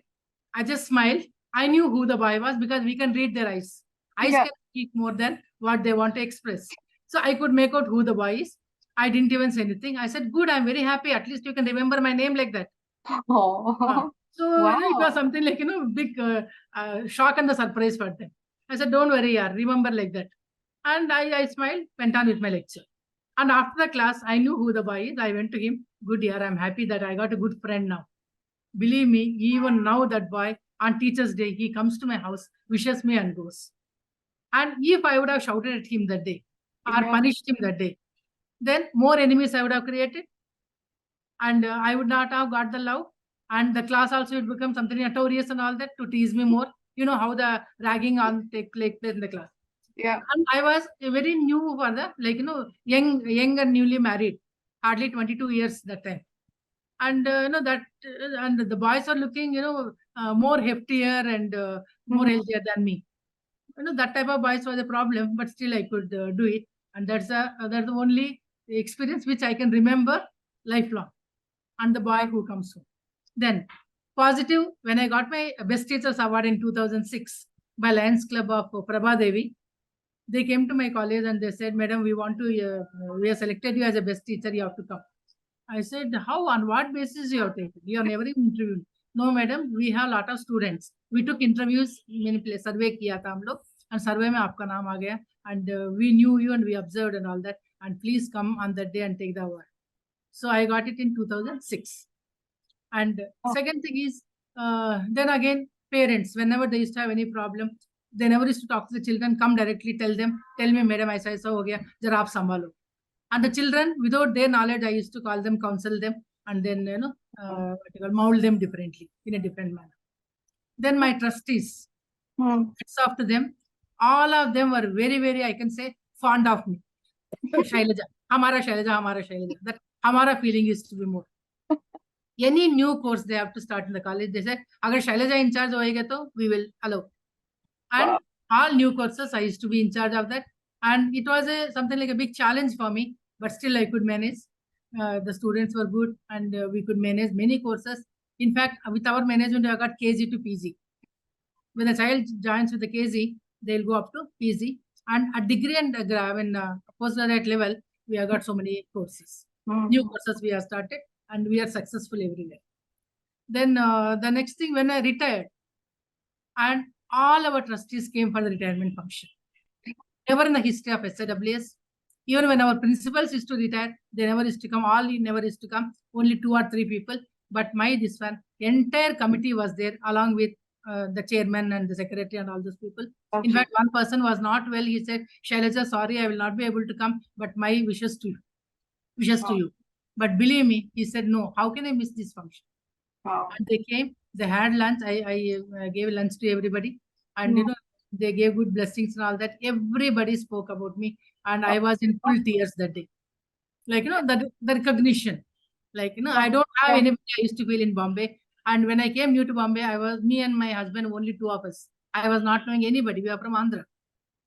I just smiled. I knew who the boy was because we can read their eyes. Eyes can speak more than what they want to express. So I could make out who the boy is. I didn't even say anything. I said, good, I'm very happy. At least you can remember my name like that. Oh. So Wow. it was something like, big shock and the surprise for them. I said, don't worry, yaar, remember like that. And I smiled, went on with my lecture. And after the class, I knew who the boy is. I went to him, good yaar, I'm happy that I got a good friend now. Believe me, even now that boy, on Teacher's Day, he comes to my house, wishes me and goes. And if I would have shouted at him that day or punished him that day, then more enemies I would have created. And I would not have got the love. And the class also would become something notorious and all that to tease me more. You know how the ragging on take place in the class. Yeah. And I was very new for the, young and newly married, hardly 22 years that time. And, and the boys are looking, more heftier and more healthier than me. That type of boys was a problem, but still I could do it. And that's the only experience which I can remember lifelong. And the boy who comes home. Then, positive, when I got my Best Teachers Award in 2006 by Lions Club of Prabha Devi, they came to my college and they said, Madam, we want to, we have selected you as a best teacher, you have to come. I said, how, on what basis you have taken? You are never interviewed. No, madam, we have a lot of students. We took interviews, many places, survey kiya tha hum log, and survey mein aapka naam aa gaya, and we knew you and we observed and all that, and please come on that day and take the award. So I got it in 2006. And second thing is, then again, parents, whenever they used to have any problem, they never used to talk to the children, come directly, tell me, madam, aisa ho gaya, jara aap sambhalo. And the children, without their knowledge, I used to call them, counsel them, and then, mold them differently, in a different manner. Then my trustees, it's off to them. All of them were very, very, I can say, fond of me. Shailaja. Hamara Shailaja. That Hamara feeling used to be more. Any new course they have to start in the college, they said, agar Shailaja in charge hoega to we will allow. And Wow. all new courses, I used to be in charge of that. And it was something like a big challenge for me, but still I could manage. The students were good and we could manage many courses. In fact, with our management, I got KG to PG. When a child joins with the KG, they'll go up to PG. And at degree and postgraduate level, we have got so many courses. New courses we have started and we are successful everywhere. Then the next thing, when I retired, and all our trustees came for the retirement function. Never in the history of SIWS, even when our principals used to retire, they never used to come. All never used to come. Only 2 or 3 people. But this one, entire committee was there along with the chairman and the secretary and all those people. Okay. In fact, one person was not well. He said, Shailaja, sorry, I will not be able to come, but my wishes to you. Wishes to you. But believe me, he said, no, how can I miss this function? Wow. And they came, they had lunch. I gave lunch to everybody. And, they gave good blessings and all that. Everybody spoke about me. And I was in full tears that day. Like, the recognition. Like, I don't have anybody I used to feel in Bombay. And when I came new to Bombay, me and my husband, only 2 of us. I was not knowing anybody. We are from Andhra.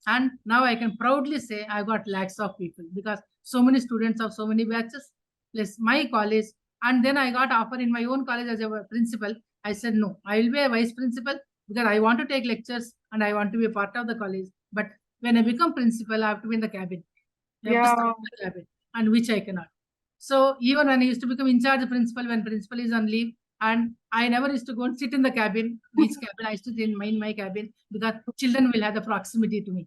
And now I can proudly say I got lakhs of people because so many students of so many batches, plus my college. And then I got offer in my own college as a principal. I said, no, I will be a vice principal because I want to take lectures and I want to be a part of the college. But when I become principal, I have to be in the cabin. I have to stay in the cabin, and which I cannot. So even when I used to become in charge of principal, when principal is on leave, and I never used to go and sit in the cabin, which cabin I used to sit in my cabin because children will have the proximity to me.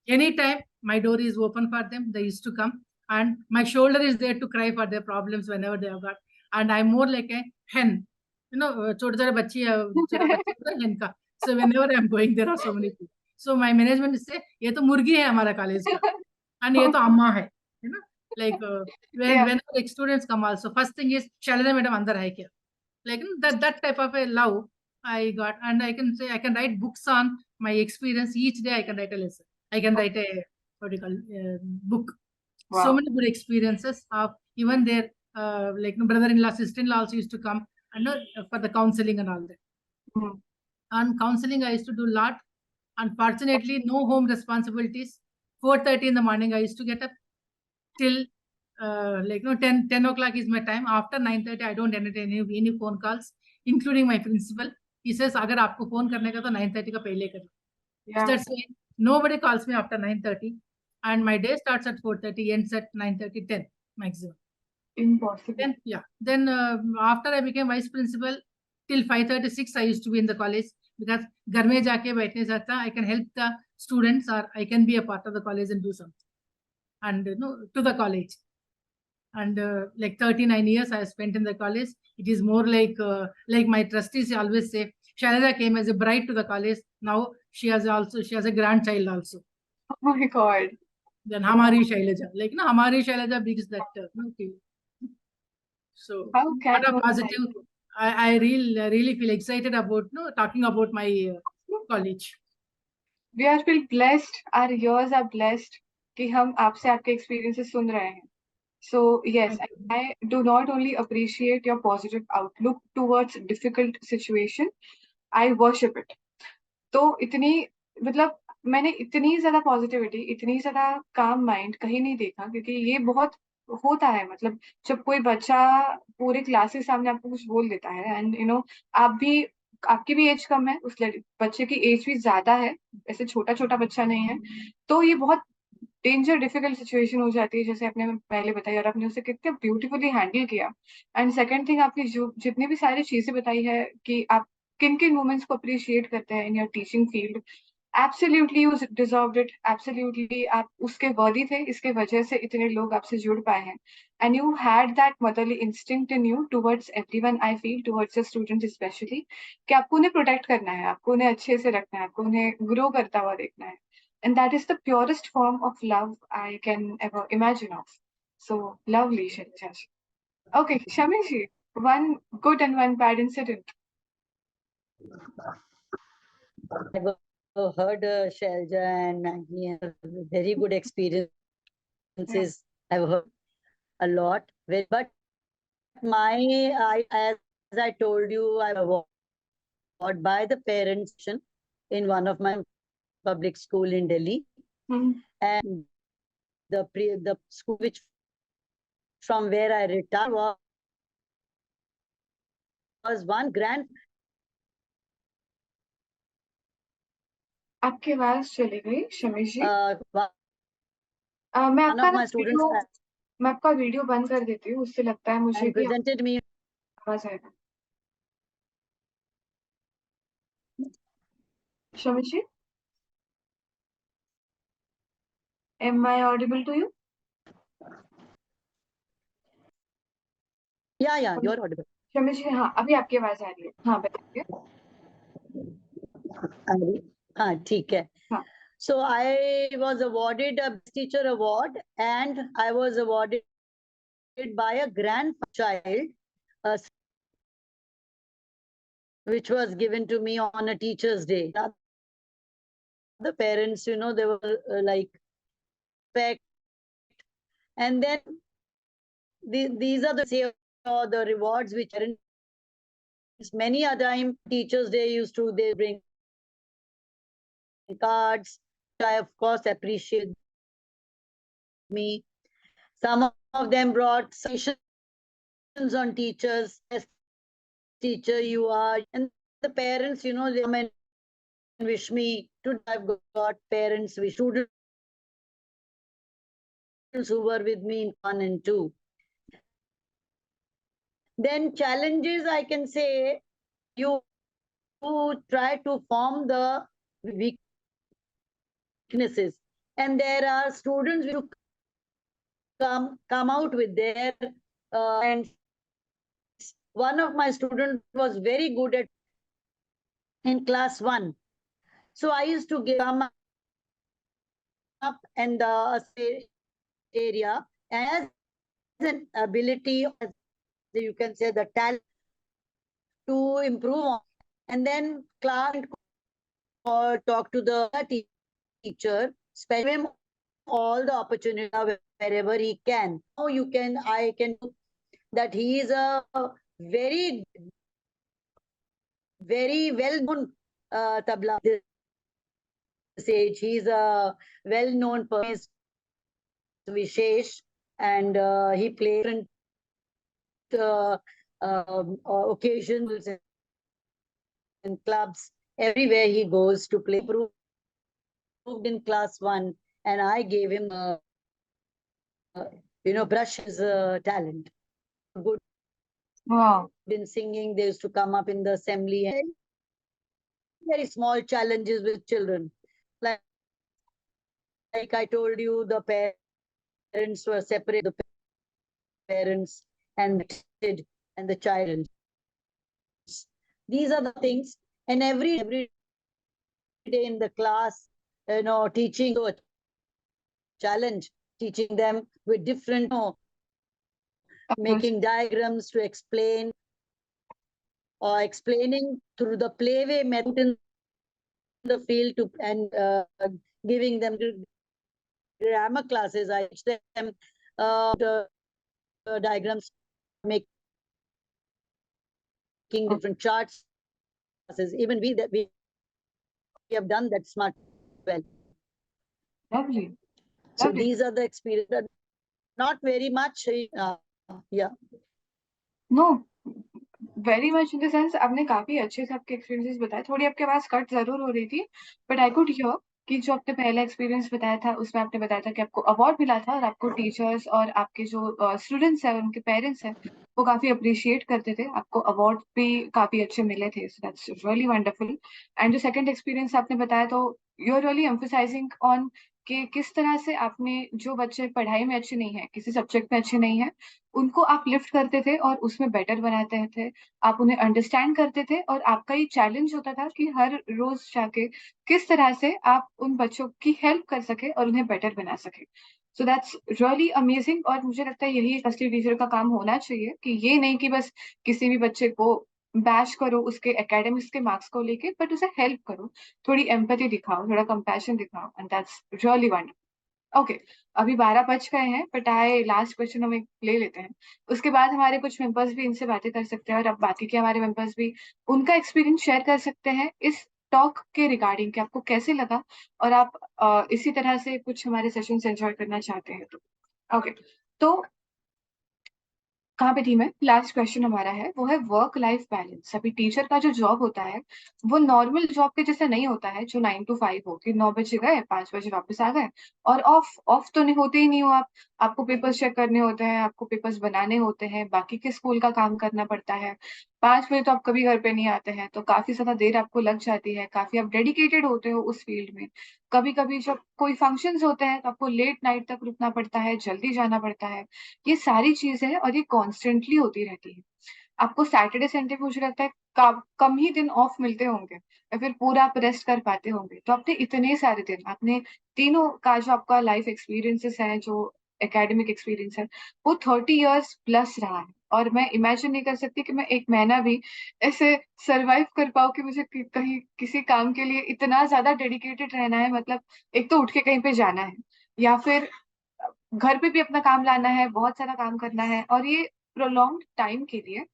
Anytime my door is open for them, they used to come, and my shoulder is there to cry for their problems whenever they have got. And I'm more like a hen, छोटे बच्ची hen का. So whenever I'm going, there are so many people. So my management say, ये तो मुर्गी है हमारा college का, and ये तो अम्मा है, like when students come also, first thing is Shailaja madam अंदर है क्या, like that type of a love I got. And I can say I can write books on my experience. Each day I can write a lesson. I can write a book. Wow. So many good experiences of even their like brother-in-law, sister-in-law also used to come and for the counseling and all that. And counseling I used to do a lot. Unfortunately, no home responsibilities. 4:30 in the morning I used to get up till 10 o'clock is my time. After 9:30 I don't entertain any phone calls, including my principal. He says, अगर आपको phone करने का तो 9:30 का पहले करो. So that's why nobody calls me after 9:30, and my day starts at 4:30, ends at 9:30, 10 maximum. Impossible. Then after I became vice principal, till 5:36 I used to be in the college because घर में जाके बैठने से अच्छा I can help the students or I can be a part of the college and do something. And to the college. And like 39 years I spent in the college. It is more like my trustees always say, Shailaja came as a bride to the college. Now she has a grandchild also. Oh my God. Then Hamari Shailaja, like Hamari Shailaja brings that. So what a positive. I really feel excited about talking about my college. We are feel blessed. Our ears are blessed कि हम आपसे आपके experiences सुन रहे हैं. So yes, I do not only appreciate your positive outlook towards difficult situation, I worship it. तो इतनी मतलब मैंने इतनी ज्यादा पॉजिटिविटी, इतनी ज्यादा काम माइंड कहीं नहीं देखा, क्योंकि ये बहुत होता है. मतलब जब कोई बच्चा पूरे क्लास के सामने आपको कुछ बोल देता है एंड आपकी भी एज कम है, उस बच्चे की एज भी ज्यादा है, ऐसे छोटा छोटा बच्चा नहीं है, तो ये बहुत डिफिकल्ट सिचुएशन हो जाती है, जैसे आपने पहले बताई, और आपने उसे कितने ब्यूटीफुली हैंडल किया. एंड सेकंड थिंग, आपकी जो जितनी भी सारी चीजें बताई है कि आप किन किन मोमेंट्स को अप्रिशिएट करते हैं in your teaching field, absolutely you deserved it, absolutely आप उसके वर्दी थे, इसके वजह से इतने लोग आपसे जुड़ पाए हैं. And you had that motherly instinct in you towards everyone, I feel towards the students specially, कि आपको उन्हें प्रोटेक्ट करना है, आपको उन्हें अच्छे से रखना है, आपको उन्हें ग्रो करता हुआ देखना है. And that is the purest form of love I can ever imagine of. So lovely, Shailaja. Okay, Shamishi, one good and one bad incident. I've heard Shailja and Maggie have very good experiences I've heard a lot. But as I told you, I was awarded by the parents in one of my public school in Delhi. And the school which from where I retired was one grand. आपकी आवाज चली गई शमी जी। One मैं of आपका ना my students मैं आपका video बंद कर देती हूँ, उससे लगता है मुझे भी presented me. आवाज आएगा। शमी जी, am I audible to you? Yeah, you're audible. Shami जी, हाँ अभी आपकी आवाज आ रही है। हाँ बताइए। हाँ ठीक है। हाँ। So I was awarded a Best Teacher Award, and I was awarded by a grandchild, which was given to me on a Teacher's Day. The parents, they were like, respect. And then these are the rewards which parents, many a time Teachers' Day they bring cards. I of course appreciate me. Some of them brought suggestions on teachers. As teacher you are, and the parents, they come and wish me. Today I've got parents wish students who were with me in 1 and 2. Then challenges, I can say, you try to form the weaknesses, and there are students who come out with their and one of my students was very good at in class 1. So I used to come up in the area as an ability, as you can say, the talent to improve on. And then class or talk to the teacher, spend him all the opportunity wherever he can. Now I can do that. He is a very, very well-known tabla this age. He's a well-known person, Vishesh, and he plays different occasions in clubs. Everywhere he goes to play. Improved in class 1, and I gave him brush his talent. Good. Wow. In singing, they used to come up in the assembly, and very small challenges with children. Like I told you, the parents were separate. The parents and the kid and the child. These are the things, and every day in the class, teaching a challenge, teaching them with different, making diagrams to explain, or explaining through the playway method in the field and giving them grammar classes. I teach them diagrams, making different charts. Even we have done that smart well. Lovely. So these are the experiences. Not very much. Yeah. No. Very much in the sense आपने काफी अच्छे से आपके experiences बताए। थोड़ी आपके आवाज cut जरूर हो रही थी, बट आई कुड हियर कि जो आपने पहला एक्सपीरियंस बताया था उसमें आपने बताया था कि आपको अवार्ड मिला था और आपको टीचर्स और आपके जो स्टूडेंट्स हैं उनके पेरेंट्स हैं वो काफी अप्रिशिएट करते थे, आपको अवार्ड भी काफी अच्छे मिले थे। So that's really wonderful. And जो सेकंड एक्सपीरियंस आपने बताया तो you are really emphasising on कि किस तरह से आपने जो बच्चे पढ़ाई में अच्छे नहीं है, किसी सब्जेक्ट में अच्छे नहीं है, उनको आप लिफ्ट करते थे और उसमें बेटर बनाते थे, आप उन्हें अंडरस्टैंड करते थे और आपका ये चैलेंज होता था कि हर रोज जाके किस तरह से आप उन बच्चों की हेल्प कर सके और उन्हें बेटर बना सके। सो दैट्स रियली अमेजिंग। और मुझे लगता है यही एक असली टीचर का काम होना चाहिए कि ये नहीं कि बस किसी भी बच्चे को बैश करो उसके एकेडमिक्स के मार्क्स को लेके, बट उसे हेल्प करो, थोड़ी एम्पैथी दिखाओ, थोड़ा कंपैशन दिखाओ, and that's really wonderful. Okay, अभी 12 बज गए हैं, बट लास्ट क्वेश्चन हम एक ले लेते हैं। उसके बाद हमारे कुछ मेंबर्स भी इनसे बातें कर सकते हैं और अब बाकी के हमारे मेंबर्स भी उनका एक्सपीरियंस शेयर कर सकते हैं इस टॉक के रिगार्डिंग कि आपको कैसे लगा, और आप इसी तरह से कुछ हमारे सेशंस एंजॉय करना चाहते हैं तो। ओके, तो कहाँ पे थी मैं? लास्ट क्वेश्चन हमारा है, वो है वर्क लाइफ बैलेंस। अभी टीचर का जो जॉब होता है वो नॉर्मल जॉब के जैसे नहीं होता है, जो 9 to 5 हो कि 9 बजे गए 5 बजे वापस आ गए, और ऑफ ऑफ तो नहीं होते ही नहीं हो आप। आपको पेपर्स चेक करने होते हैं, आपको पेपर्स बनाने होते हैं, बाकी के स्कूल का काम करना पड़ता है। 5 बजे तो आप कभी घर पे नहीं आते हैं, तो काफी ज्यादा देर आपको लग जाती है, काफी आप डेडिकेटेड होते हो उस फील्ड में। कभी कभी जब कोई फंक्शंस होते हैं तो आपको लेट नाइट तक रुकना पड़ता है, जल्दी जाना पड़ता है। ये सारी चीजें हैं और ये कॉन्स्टेंटली होती रहती है। आपको सैटरडे संडे मुझे लगता है कम ही दिन ऑफ मिलते होंगे, या फिर पूरा आप रेस्ट कर पाते होंगे। तो आपने इतने सारे दिन, आपने तीनों का जो आपका लाइफ एक्सपीरियंसेस है, जो एकेडमिक एक्सपीरियंस है, वो 30 years प्लस रहा है। और मैं इमेजिन नहीं कर सकती कि मैं एक महीना भी ऐसे सरवाइव कर पाऊँ कि मुझे कहीं किसी काम के लिए इतना ज्यादा डेडिकेटेड रहना है। मतलब एक तो उठ के कहीं पे जाना है, या फिर घर पे भी अपना काम लाना है, बहुत सारा काम करना है, और ये प्रोलॉन्ग टाइम के लिए।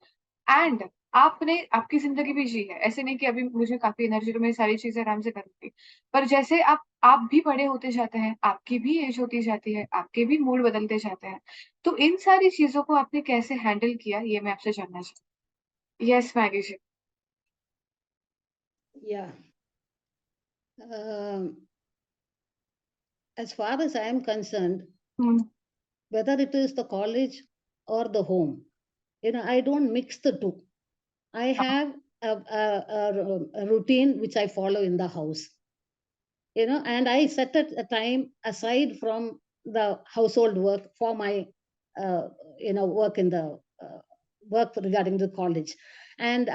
एंड आपने आपकी जिंदगी भी जी है, ऐसे नहीं कि अभी मुझे काफी एनर्जी तो मैं सारी चीजें आराम से करूंगी। पर जैसे आप भी बड़े होते जाते हैं, आपकी भी एज होती जाती है, आपके भी मूड बदलते जाते हैं, तो इन सारी चीजों को आपने कैसे हैंडल किया, ये मैं आपसे जानना चाहती हूँ। Yes Maggie ji. Yeah. Um, as far as I am concerned, hmm. whether it is the college or the home, I don't mix the two. I have a routine which I follow in the house, and I set a time aside from the household work for my, work in the work regarding the college. And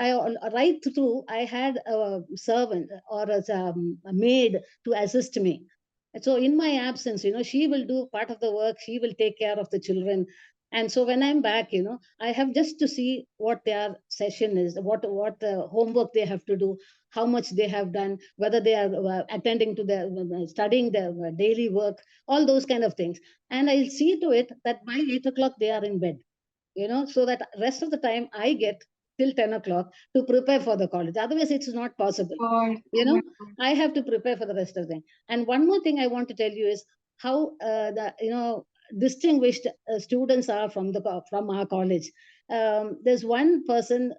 right through, I had a servant or a maid to assist me. So in my absence, she will do part of the work. She will take care of the children. And so when I'm back, I have just to see what their session is, what homework they have to do, how much they have done, whether they are attending to their studying their daily work, all those kind of things. And I'll see to it that by 8 o'clock they are in bed, so that rest of the time I get till 10 o'clock to prepare for the college. Otherwise, it's not possible. God, You oh my know, God. I have to prepare for the rest of the thing. And one more thing I want to tell you is how distinguished students are from our college. There's one person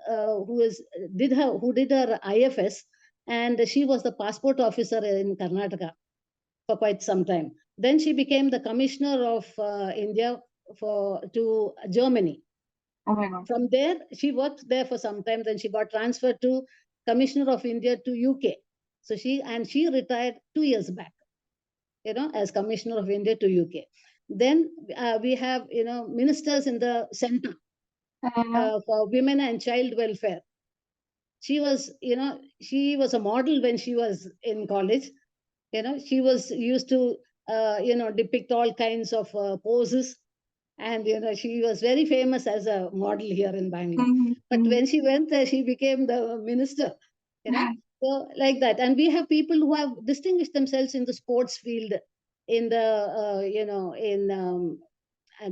who did her IFS, and she was the passport officer in Karnataka for quite some time. Then she became the commissioner of India to Germany. Oh my God. From there, she worked there for some time. Then she got transferred to Commissioner of India to UK. So she retired 2 years back, as Commissioner of India to UK. Then we have ministers in the center for women and child welfare. She was a model when she was in college. She was used to depict all kinds of poses, and she was very famous as a model here in Bangalore. But when she went there, she became the minister. You know, so like that. And we have people who have distinguished themselves in the sports field, in the in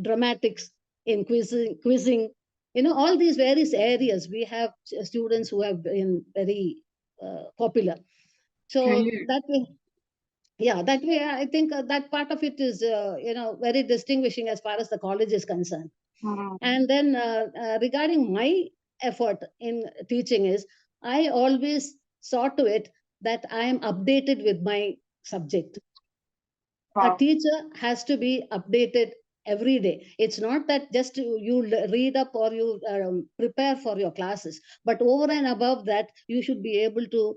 dramatics, in quizzing. All these various areas. We have students who have been very popular. So great. that way, yeah, that way I think that part of it is very distinguishing as far as the college is concerned. And then regarding my effort in teaching is, I always saw to it that I am updated with my subject. A wow. teacher has to be updated every day. It's not that just you read up or you prepare for your classes, but over and above that, you should be able to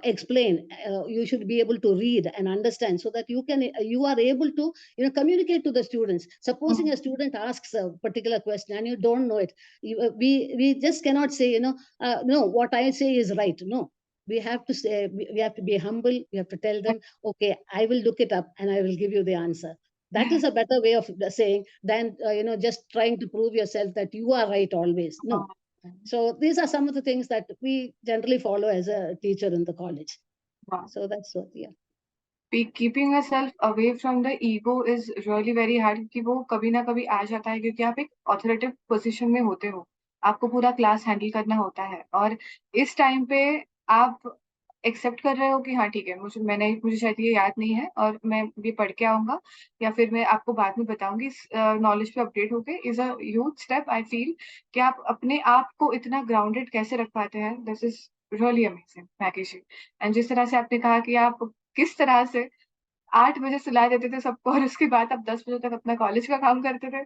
explain. You should be able to read and understand, so that you are able to communicate to the students. Supposing a student asks a particular question and you don't know it, we just cannot say no, what I say is right. No, we have to say, we have to be humble. We have to tell them, okay, I will look it up and I will give you the answer. That is a better way of saying than just trying to prove yourself that you are right always. No. So these are some of the things that we generally follow as a teacher in the college. Wow. So that's what. Yeah. Keeping a self away from the ego is really very hard, क्योंकि वो कभी ना कभी आ जाता है, क्योंकि आप एक ऑथोरिटेटिव पोजीशन में होते हो, आपको पूरा क्लास हैंडल करना होता है, और इस टाइम पे आप एक्सेप्ट कर रहे हो कि हाँ ठीक है, मुझे शायद ये याद नहीं है और मैं ये पढ़ के आऊंगा, या फिर मैं आपको बाद में बताऊंगी, इस नॉलेज पे अपडेट होके is a huge step I feel, कि आप अपने आप को इतना ग्राउंडेड कैसे रख पाते हैं, दिस इज रियली अमेजिंग मैकेशी। एंड जिस तरह से आपने कहा कि आप किस तरह से 8 बजे सुला देते थे सबको और उसके बाद आप 10 बजे तक अपना कॉलेज का काम करते थे।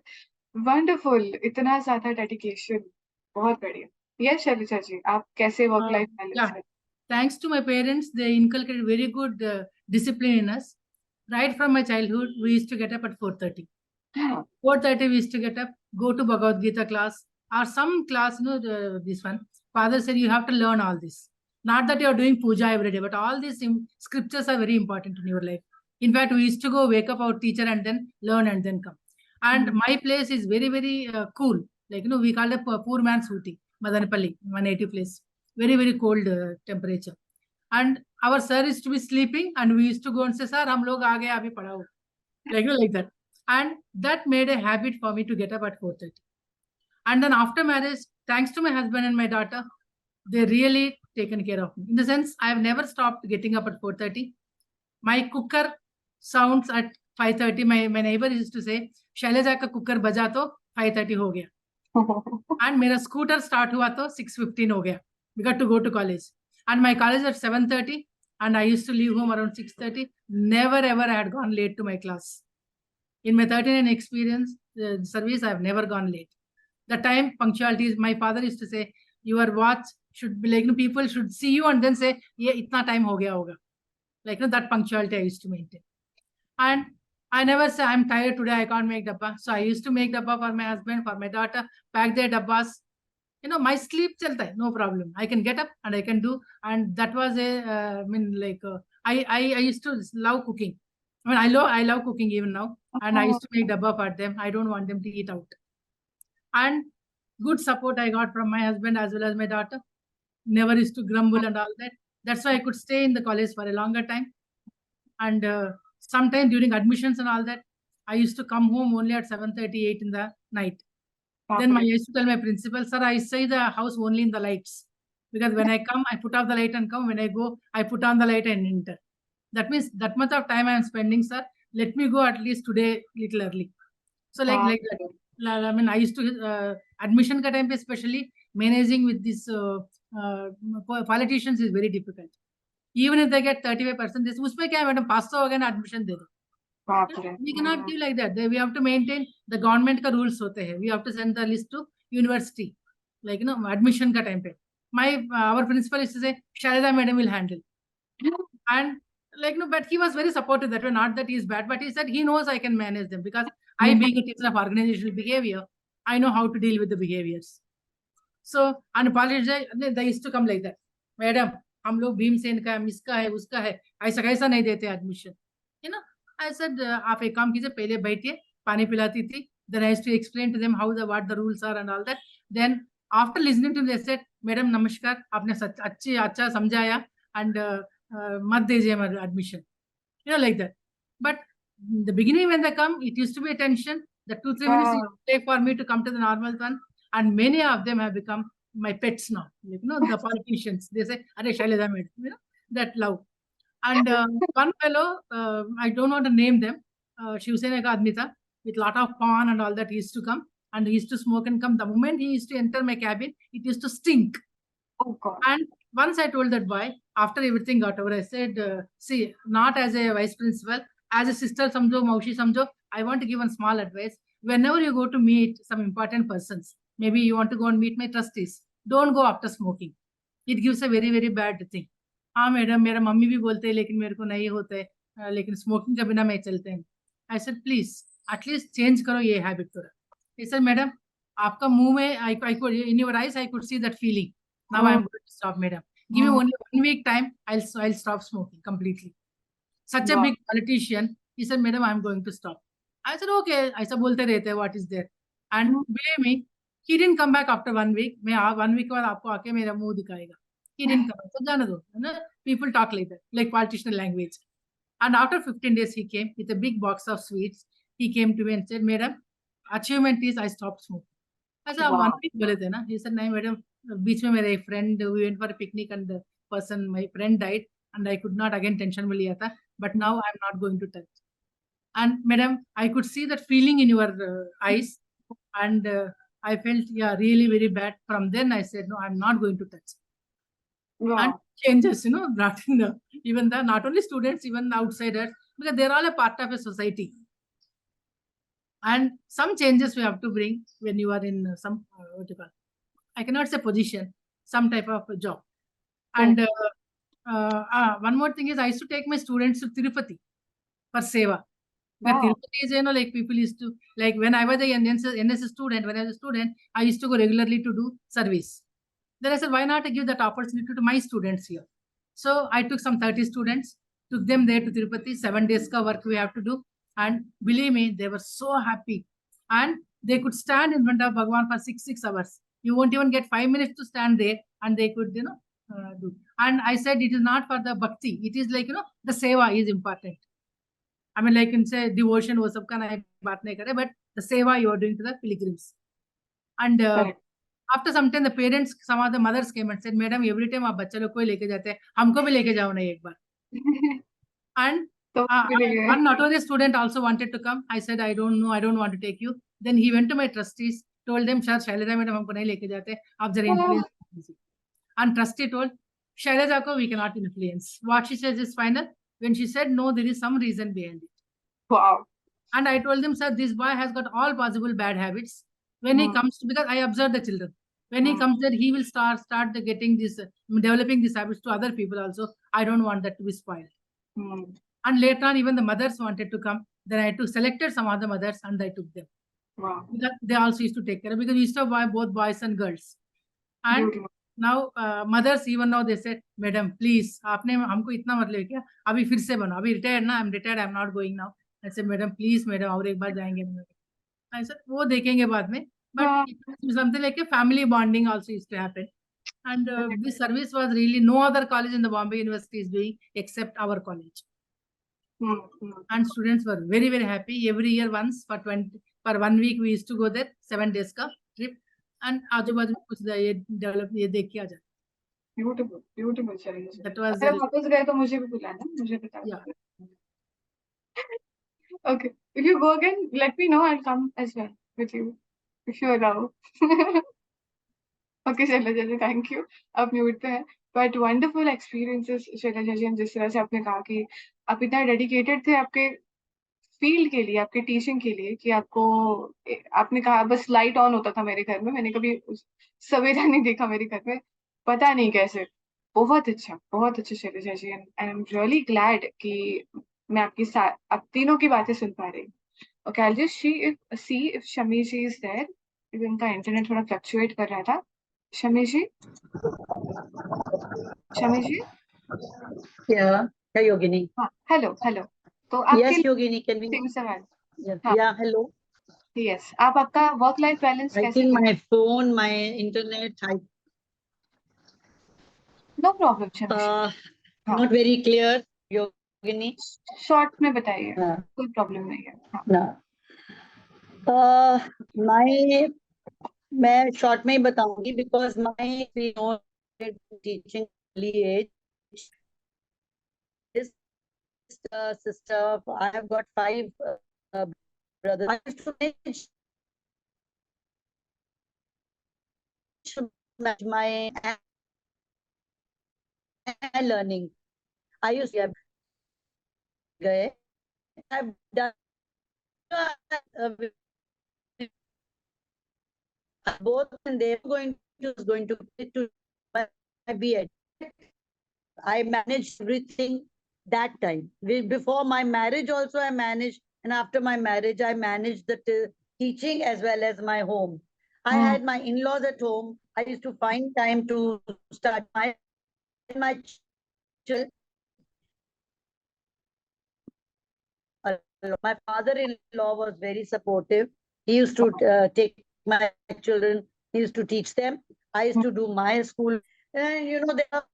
वंडरफुल! इतना ज़्यादा डेडिकेशन, बहुत बढ़िया। यस शैलजा जी, आप कैसे वर्क लाइफ बैलेंस Yeah, करते thanks to my parents, they inculcated very good discipline in us. Right from my childhood, we used to get up at 4:30. हैं? 4:30 we used to get up, go to Bhagavad Gita class or some class, this one. Father said you have to learn all this. Not that you are doing puja every day, but all these scriptures are very important in your life. In fact, we used to go wake up our teacher and then learn and then come. And my place is very, very cool. Like, we call it poor man's Ooty, Madanapalli, my native place. Very, very cold temperature. And our sir used to be sleeping and we used to go and say, sir, hum log aa gaye, abhi padhao. Like that. And that made a habit for me to get up at 4:30. And then after marriage, thanks to my husband and my daughter, they really taken care of me. In the sense, I have never stopped getting up at 4:30. My cooker sounds at 5:30. My neighbor used to say, Selja का cooker बजा तो 5:30 हो गया. And मेरा scooter start हुआ तो 6:15 हो गया. We got to go to college. And my college at 7:30. And I used to leave home around 6:30. Never ever I had gone late to my class. In my 39 experience service, I have never gone late. The time punctuality is, my father used to say, your watch should be like, people should see you and then say, ye itna time ho gaya hoga. Like, that punctuality I used to maintain. And I never say, I'm tired today, I can't make dabba. So I used to make dabba for my husband, for my daughter, pack their dabbas. My sleep chalta hai, no problem. I can get up and I can do. And that was I used to love cooking. I love cooking even now. And I used to make dabba for them. I don't want them to eat out. And good support I got from my husband as well as my daughter. Never used to grumble and all that. That's why I could stay in the college for a longer time. And sometime during admissions and all that, I used to come home only at 7:38 in the night. Then I used to tell my principal, sir, I see the house only in the lights. Because when I come, I put off the light and come. When I go, I put on the light and enter. That means that much of time I am spending, sir. Let me go at least today little early. So like that. I mean, I used to admission ka time pe especially managing with this politicians is very difficult. Even if they get 35%, this उसमें क्या है madam 500 हो गया ना admission दे दो. We cannot give like that. We have to maintain the government का rules होते हैं. We have to send the list to university, like admission का time पे. Our principal used to say, Sharada madam will handle. And but he was very supportive that way. Not that he is bad, but he said he knows I can manage them because I, being a teacher of organizational behavior, I know how to deal with the behaviors. So, and politicians, they used to come like that. Madam, हम लोग भीमसेन का है, इसका है, उसका है, ऐसा कैसा नहीं देते एडमिशन. I said, आप एक काम कीजिए, पहले बैठिए, पानी पिलाती थी. Then I used to explain to them what the rules are and all that. Then after listening to them, they said, Madam, नमस्कार, आपने अच्छा समझाया and मत दीजिए हमारा admission. Like that. But in the beginning when they come, it used to be a tension. The 2-3 minutes it would take for me to come to the normal one. And many of them have become my pets now. The politicians. They say, Are Shailaja madam, that love. And one fellow, I don't want to name them, Shiv Sena ka aadmi tha, with lot of pan and all that, he used to come and he used to smoke and come. The moment he used to enter my cabin, it used to stink. Oh God. And once I told that boy, after everything got over, I said, see, not as a vice principal, as a sister, samjho, maushi, samjho, I want to give one small advice. Whenever you go to meet some important persons, maybe you want to go and meet my trustees, don't go after smoking. It gives a very, very bad thing. हाँ madam, मेरा mummy भी बोलते हैं लेकिन मेरे को नहीं होता है, लेकिन स्मोकिंग के बिना मैं चलते हैं. I said please at least change करो ये हैबिट थोड़ा. आई सेड मैडम, आपका मुंह में I could in your eyes I could see that feeling. Now I am going to stop madam. Give me only 1 week time, I'll stop smoking completely. Such a big politician, he said, madam, I'm going to stop. I said, okay. ऐसा बोलते रहते हैं, what is there? And believe me, he didn't come back after 1 week. मैं 1 week के बाद आपको आके मेरा मुंह दिखाएगा. He didn't come back. So जाने दो, people talk like that, like politician language. And after 15 days, he came with a big box of sweets. He came to me and said, Madam, achievement is I stopped smoking. I said, Wow. 1 week बोले थे ना. He said, नहीं madam, बीच में मेरे friend, we went for a picnic and the person, my friend died and I could not again tension में लिया था. But now I'm not going to touch. And madam, I could see that feeling in your eyes, and I felt really very bad. From then I said, no, I'm not going to touch. And Wow. changes, brought in even the not only students, even outsiders, because they're all a part of a society. And some changes we have to bring when you are in some what you call, I cannot say position, some type of a job. And one more thing is, I used to take my students to Tirupati for seva. Because Wow. Tirupati is, like people used to, like when I was a NSS student, when I was a student, I used to go regularly to do service. Then I said, why not give that opportunity to my students here? So I took some 30 students, took them there to Tirupati, 7 days ka work we have to do. And believe me, they were so happy. And they could stand in front of Bhagwan for 6 hours. You won't even get 5 minutes to stand there, and they could, do. And I said, it is not for the bhakti. It is like, the seva is important. I mean, like in say devotion, wo sab ka nahi baat nahi kare, but the seva you are doing to the pilgrims. And Correct. after some time, the parents, some of the mothers came and said, Madam, every time आप बच्चे लोग को ही लेके जाते हैं, हमको भी लेके जाओ ना एक बार. And तो फिर one notorious student also wanted to come. I said, I don't know, I don't want to take you. Then he went to my trustees, told them, Sir, Shailaja madam हमको नहीं लेके जाते, आप जरा influence कीजिए. And trustee told, Shailaja ko we cannot influence. What she says is final. When she said no, there is some reason behind it. Wow. And I told them, sir, this boy has got all possible bad habits. When he comes to, because I observe the children, when he comes there, he will start getting this, developing these habits to other people also. I don't want that to be spoiled. And later on, even the mothers wanted to come. Then I took selected some other mothers and I took them. Wow. Because they also used to take care, because we used to have both boys and girls. And Beautiful. now mothers, even now they said, Madam, please, आपने हमको इतना मत ले क्या? अभी फिर से बनो. अभी retired ना, I'm retired, I'm not going now. I said, Madam, please, Madam, और एक बार जाएंगे. I said, वो देखेंगे बाद में. But something like a family bonding also used to happen. And this service was really no other college in the Bombay University is doing except our college. And students were very, very happy. Every year once for 1 week we used to go there, 7 days ka trip. And आजू बाजू में कुछ ये develop ये देख के आ जाते. Beautiful, beautiful, Shailaja. That was अगर वापस गए तो मुझे भी बुलाना, मुझे बता. Yeah. Okay, if you go again, let me know. I'll come as well with you, if you allow. Okay, Shailaja ji, thank you. आप म्यूट पे हैं. But wonderful experiences, Shailaja ji, जिस तरह से आपने कहा कि आप इतना डेडिकेटेड थे आपके फील्ड के लिए, आपके टीचिंग के लिए, कि आपने कहा बस लाइट ऑन होता था मेरे घर में, मैंने कभी सवेरा नहीं देखा मेरे घर में, पता नहीं कैसे. बहुत अच्छा Shailaja ji. And I am really glad कि मैं आप तीनों की बातें सुन पा रही हूँ. Okay, I just see if Shami ji is there. इनका इंटरनेट थोड़ा फ्लक्चुएट कर रहा था. शमी जी. Yeah, Yogini. हाँ, हेलो. तो Yes, Yogini, can we? Yeah, hello. Yes, आप आपका वर्क लाइफ बैलेंस I कैसे think करते? my phone, my internet, no problem Shami ji. not very clear, Yogini. Short में बताइए, कोई प्रॉब्लम नहीं है. हाँ. मैं शॉर्ट में ही बताऊंगी, because my teaching age is sister. I have got 5 brothers. I used to manage my learning. I used to have done both, and they were going to my B.Ed. I managed everything that time. Before my marriage also I managed, and after my marriage I managed the teaching as well as my home. I had my in-laws at home. I used to find time to start my children. My father-in-law was very supportive. He used to take my children. He used to teach them. I used to do my school. And there are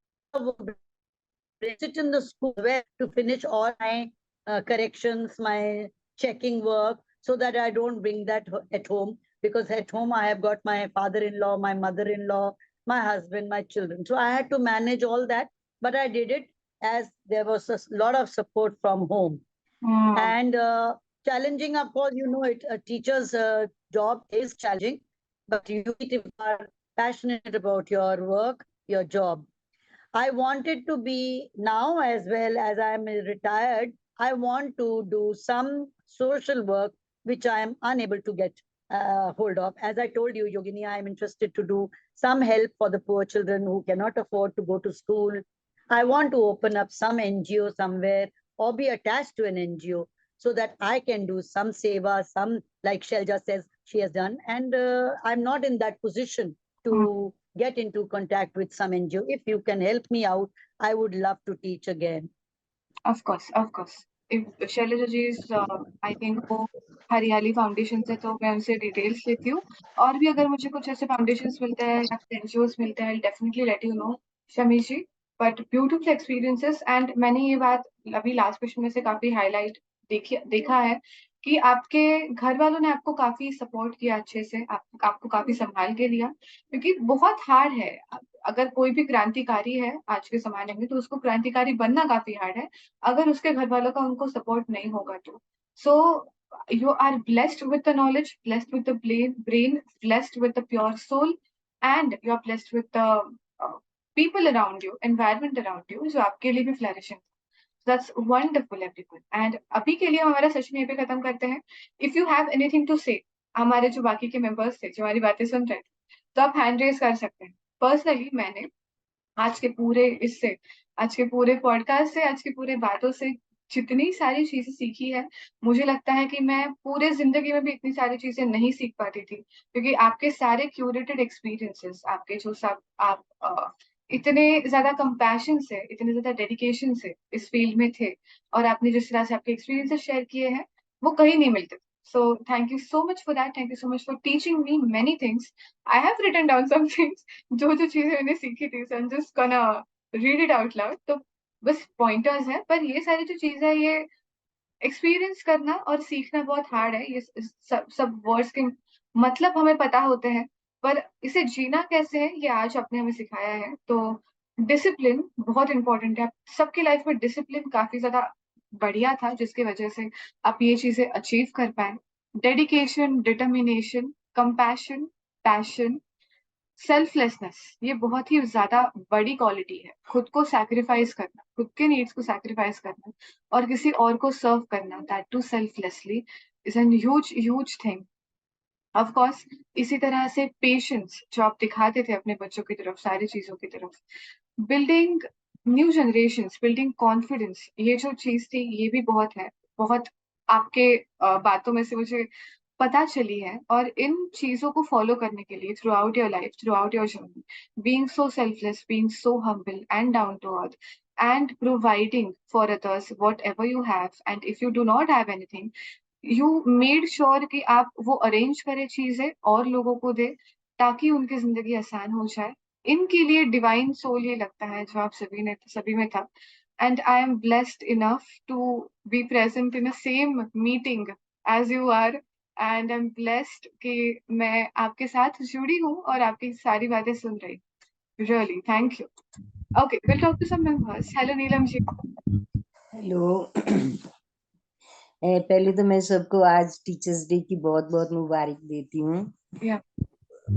sit in the school where to finish all my corrections, my checking work, so that I don't bring that at home, because at home I have got my father-in-law, my mother-in-law, my husband, my children. So I had to manage all that, but I did it as there was a lot of support from home. And challenging, of course, you know, it a teacher's job is challenging, but you if you are passionate about your work, your job. I wanted to be now, as well as I am retired, I want to do some social work which I am unable to get hold of. As I told you, Yogini, I am interested to do some help for the poor children who cannot afford to go to school. I want to open up some NGO somewhere or be attached to an NGO so that I can do some seva, some, like Shelja says she has done. And I'm not in that position to get into contact with some NGO. If you can help me out, I would love to teach again. Of course, of course. If Shailaja ji is I think वो Hariyali foundation से, तो मैं उनसे details लेती हूँ। और भी अगर मुझे कुछ ऐसे फाउंडेशंस मिलते हैं या एनजीओस मिलते हैं, definitely let you know Shami ji. But beautiful experiences. And मैंने ये बात अभी लास्ट क्वेश्चन में से काफी हाईलाइट देखा है कि आपके घर वालों ने आपको काफी सपोर्ट किया अच्छे से, आपको काफी संभाल के लिया, क्योंकि बहुत हार्ड है। अगर कोई भी क्रांतिकारी है आज के जमाने में, तो उसको क्रांतिकारी बनना काफी हार्ड है अगर उसके घर वालों का उनको सपोर्ट नहीं होगा तो। सो you are blessed with the knowledge, blessed with the brain, blessed with the pure soul, and you are blessed with the people around you, environment around you, जो आपके लिए भी flourishing। That's wonderful, everyone. And अभी के लिए हमारा session यहीं पे खत्म करते हैं। If you have anything to say, हमारे जो बाकी के मेंबर्स थे जो हमारी बातें सुन रहे थे, तो आप हैंड रेज कर सकते हैं। पर्सनली मैंने आज के पूरे पॉडकास्ट से, आज के पूरे बातों से जितनी सारी चीजें सीखी है, मुझे लगता है कि मैं पूरे जिंदगी में भी इतनी सारी चीजें नहीं सीख पाती थी, क्योंकि आपके सारे क्यूरेटेड एक्सपीरियंसेस, आपके जो सब आप इतने ज्यादा कंपैशन से, इतने ज्यादा डेडिकेशन से इस फील्ड में थे, और आपने जिस तरह से आपके एक्सपीरियंसेस शेयर किए हैं, वो कहीं नहीं मिलते। So thank you so much for that. Thank you so much for teaching me many things. I have written down some things. जो चीजें मैंने सीखी थी, so I'm just gonna read it out loud. तो बस पॉइंटर्स है, पर ये सारी जो चीजें है, ये एक्सपीरियंस करना और सीखना बहुत हार्ड है। ये सब वर्ड्स के मतलब हमें पता होते हैं, पर इसे जीना कैसे है, ये आज आपने हमें सिखाया है। तो डिसिप्लिन बहुत इंपॉर्टेंट है। सबकी लाइफ में डिसिप्लिन काफी ज्यादा बढ़िया था, जिसकी वजह से आप ये चीजें अचीव कर पाए। Dedication, determination, compassion, passion, selflessness, ये बहुत ही ज्यादा बड़ी क्वालिटी है। खुद को सैक्रिफाइस करना, खुद के नीड्स को सैक्रिफाइस करना, और किसी और को सर्व करना, that too selflessly, is an huge huge thing. Of course इसी तरह से पेशेंस जो आप दिखाते थे अपने बच्चों की तरफ, सारी चीजों की तरफ, building new generation, building confidence, ये जो चीज थी, ये भी बहुत है। बहुत आपके बातों में से मुझे पता चली है। और इन चीजों को फॉलो करने के लिए throughout your life, throughout your journey, being so selfless, being so humble and down to earth, and providing for others whatever you have, and if you do not have anything, you made sure कि आप वो arrange करें चीजें और लोगों को दे, ताकि उनकी जिंदगी आसान हो जाए। इनके लिए डिवाइन सोल ये लगता है जो आप सभी में था। And I am blessed enough to be present in a same meeting as you are, and I am blessed कि मैं आपके साथ जुड़ी हूँ और आपकी सारी बातें सुन रही। Really thank you. Okay, will talk to some members. Hello Neelam ji. Hello. पहले तो मैं सबको आज टीचर्स डे की बहुत बहुत मुबारक देती हूँ। या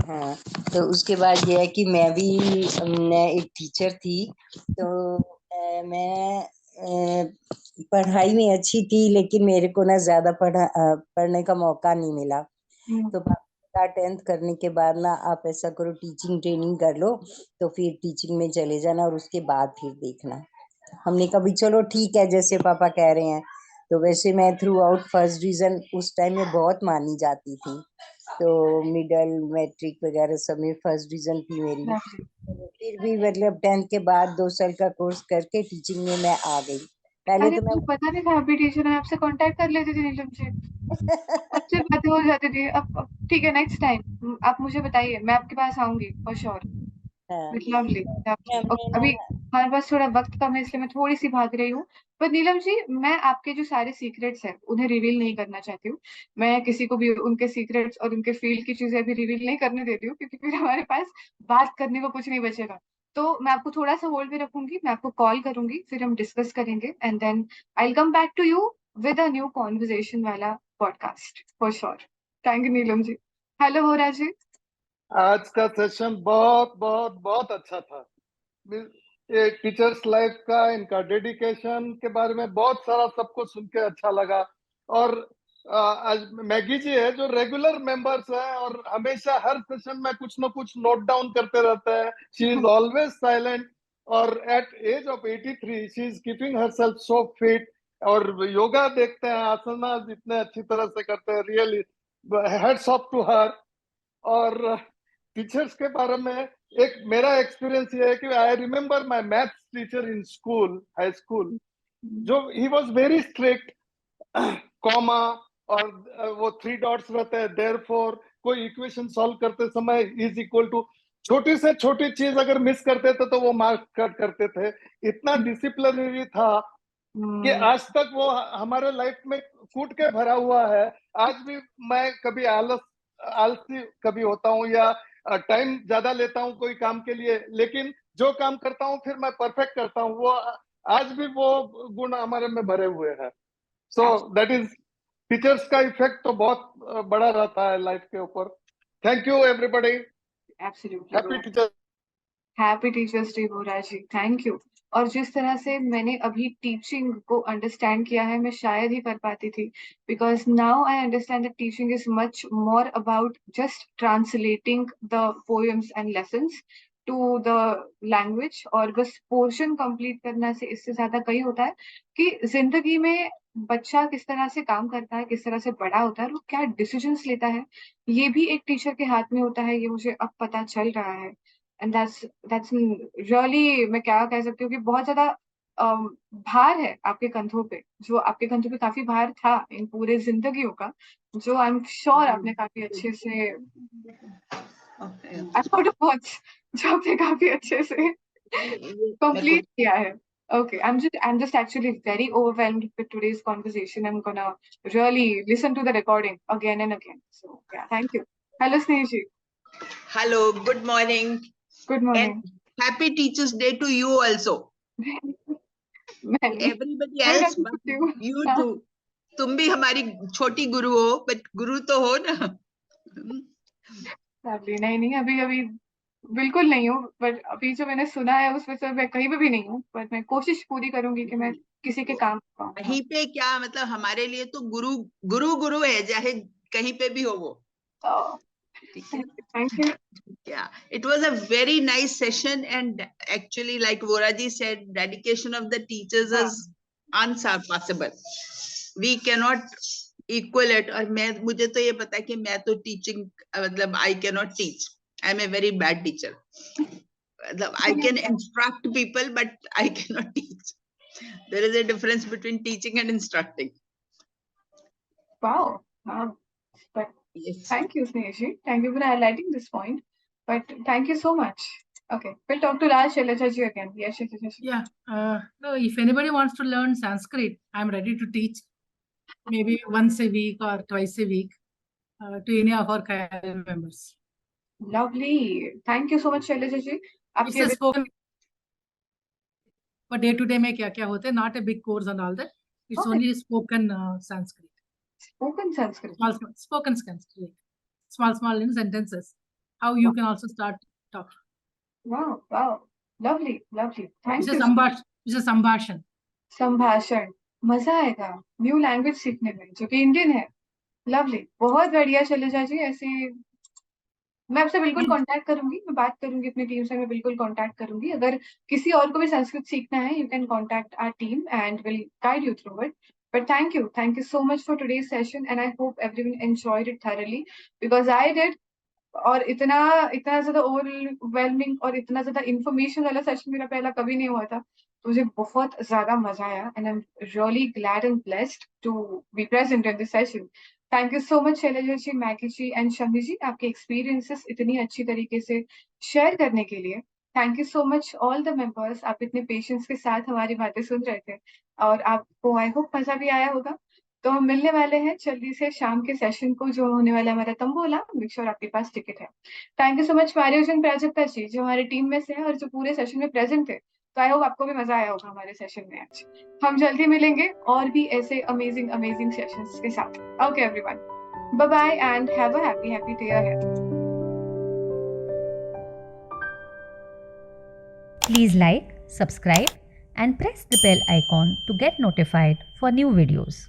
हाँ, तो उसके बाद ये है कि मैं एक टीचर थी, तो मैं पढ़ाई में अच्छी थी, लेकिन मेरे को ना ज्यादा पढ़ने का मौका नहीं मिला। तो 10th करने के बाद ना, आप ऐसा करो टीचिंग ट्रेनिंग कर लो, तो फिर टीचिंग में चले जाना और उसके बाद फिर देखना। हमने कहा भी चलो ठीक है, जैसे पापा कह रहे हैं। तो वैसे मैं थ्रू आउट फर्स्ट डिवीजन उस टाइम में बहुत मानी जाती थी, तो मिडल मैट्रिक वगैरह सब में फर्स्ट डिवीजन थी मेरी। फिर भी मतलब 10th के बाद 2 साल का कोर्स करके टीचिंग में मैं आ गई। पहले अरे तो मैं मुझे पता नहीं था आप भी टीचर हैं, आपसे कांटेक्ट कर लेती थी नीलम जी, आपसे बातें हो जाती थी। अब ठीक है, नेक्स्ट टाइम आप मुझे बताइए, मैं आपके पास आऊंगी फॉर श्योर। हाँ, लवली। हमने ना अभी हमारे पास थोड़ा वक्त कम है, इसलिए मैं थोड़ी सी भाग रही हूँ। पर नीलम जी, मैं आपके जो सारे सीक्रेट्स हैं उन्हें रिवील नहीं करना चाहती हूँ। मैं किसी को भी उनके सीक्रेट्स और उनके फील्ड की चीजें अभी रिवील नहीं करने देती हूँ, क्योंकि फिर हमारे पास बात करने को कुछ नहीं बचेगा। तो मैं आपको थोड़ा सा होल्ड पे रखूंगी, मैं आपको कॉल करूंगी, फिर हम डिस्कस करेंगे, and then I will come back to you with a new conversation वाला podcast for sure. Thank you Neelam ji. Hello हो जी। आज का सेशन बहुत बहुत बहुत अच्छा था। ये टीचर्स लाइफ का, इनका डेडिकेशन के बारे में बहुत सारा सबको सुन के अच्छा लगा। और आज मैगी जी है जो रेगुलर मेंबर्स हैं और हमेशा हर सेशन में कुछ ना कुछ नोट डाउन करते रहते हैं। शी इज ऑलवेज साइलेंट और at age of 83 she is keeping herself so fit. और योगा देखते हैं, आसना जितने अच्छी तरह से करते हैं, really heads off to her. और टीचर्स के बारे में एक मेरा एक्सपीरियंस ये है कि I remember my maths teacher in school, high school, जो he was very strict. Comma और वो 3 डॉट्स रहते हैं, देयरफॉर कोई इक्वेशन सॉल्व करते समय इज इक्वल टू, छोटी से छोटी चीज अगर मिस करते थे तो वो मार्क कट करते थे। इतना डिसिप्लिनरी था कि आज तक वो हमारे लाइफ में कूट के भरा हुआ है। आज भी मैं कभी आलसी कभी होता हूँ या टाइम ज्यादा लेता हूँ कोई काम के लिए, लेकिन जो काम करता हूँ फिर मैं परफेक्ट करता हूँ। वो आज भी वो गुण हमारे में भरे हुए हैं। सो दैट इज, टीचर्स का इफेक्ट तो बहुत बड़ा रहता है लाइफ के ऊपर। Thank you everybody. Absolutely. Happy teacher. Happy teachers day Bora ji, thank you. और जिस तरह से मैंने अभी टीचिंग को अंडरस्टैंड किया है, मैं शायद ही कर पाती थी, because now I understand that teaching is much more about just translating the poems and lessons to the language, और बस पोर्शन कंप्लीट करना से इससे ज्यादा कहीं होता है कि जिंदगी में बच्चा किस तरह से काम करता है, किस तरह से बड़ा होता है, और वो क्या डिसीजंस लेता है, ये भी एक टीचर के हाथ में होता है। ये मुझे अब पता चल रहा है। एंड दैट्स रियली, मैं क्या कह सकती हूँ कि बहुत ज्यादा भार है आपके कंधों पे, जो आपके कंधों पे काफी भार था इन पूरे जिंदगियों का, जो आई एम श्योर आपने काफी अच्छे से जो आपने काफी अच्छे से कंप्लीट किया है। Okay, I'm just actually very overwhelmed with today's conversation. I'm gonna really listen to the recording again and again. So yeah, thank you. Hello, Snehi. Hello, good morning. Good And morning. happy Teachers' Day to you also. Many. Everybody I else, love but you. you too. तुम भी हमारी छोटी गुरु हो, but गुरु तो हो ना। Lovely. नहीं नहीं, अभी अभी बिल्कुल नहीं हूँ, बट अभी जो मैंने सुना है उसमें से मैं कहीं पे भी नहीं हूँ, पर मैं कोशिश पूरी करूंगी कि मैं किसी के काम पाऊँ। कहीं पे क्या मतलब, हमारे लिए तो गुरु गुरु गुरु है, चाहे कहीं पे भी हो वो। ठीक है। Thank you. Yeah, it was a very nice session, and actually, like Voraji said, dedication of the teachers is unsurpassable. We cannot equal it. और मुझे तो ये पता है कि मैं तो teaching मतलब I cannot teach. I'm a very bad teacher. I can instruct people, but I cannot teach. There is a difference between teaching and instructing. Wow. Wow. But Yes. thank you, Snehi. Thank you for highlighting this point. But thank you so much. Okay, we'll talk to Raj Shailaja ji again. Yes, Shailaja ji. Yeah. No, if anybody wants to learn Sanskrit, I'm ready to teach. Maybe once a week or twice a week to any of our Khyaal members. Lovely. Thank you so much, Shailaja ji. It's a spoken. For day to day में क्या क्या होते हैं, not a big course and all that. It's only spoken Sanskrit. Spoken Sanskrit. Spoken Sanskrit. Small sentences. How you can also start talking. Wow, wow. Lovely, lovely. Thank you. It's a संभाषण. संभाषण. मजा आएगा new language सीखने में, जो कि Indian है। Lovely, बहुत बढ़िया शैलजा जी। ऐसे मैं आपसे बिल्कुल कांटेक्ट करूंगी, मैं बात करूंगी अपनी टीम से, मैं बिल्कुल कांटेक्ट करूंगी। अगर किसी और को भी संस्कृत सीखना है, you can contact our team and will guide you through it. But thank you so much for today's session, and I hope everyone enjoyed it thoroughly, because I did. और इतना इतना ज्यादा ओवरवेलमिंग और इतना ज्यादा इंफॉर्मेशन वाला session मेरा पहला कभी नहीं हुआ था। तो मुझे बहुत ज्यादा मजा आया, and I am really glad and blessed to be present in this session. Thank you so much Shailaja ji, Maggie ji and Shami ji, आपके एक्सपीरियंसेस इतनी अच्छी तरीके से शेयर करने के लिए। Thank you so much all the members, आप इतने पेशेंस के साथ हमारी बातें सुन रहे थे और आपको आई होप मजा भी आया होगा। तो हम मिलने वाले हैं जल्दी से शाम के सेशन को जो होने वाला है हमारा तंबोला, मेक श्योर आपके पास टिकट है। थैंक यू सो मच मारियोजन प्राजक्ता जी जो हमारे टीम में से हैं और जो पूरे सेशन में प्रेजेंट थे। तो आई होप आपको भी मजा आया होगा हमारे सेशन में आज। हम जल्दी मिलेंगे और भी ऐसे अमेजिंग अमेजिंग सेशंस के साथ। Okay everyone, bye bye and have a happy day ahead. Please like, subscribe and press the bell icon to get notified for new videos.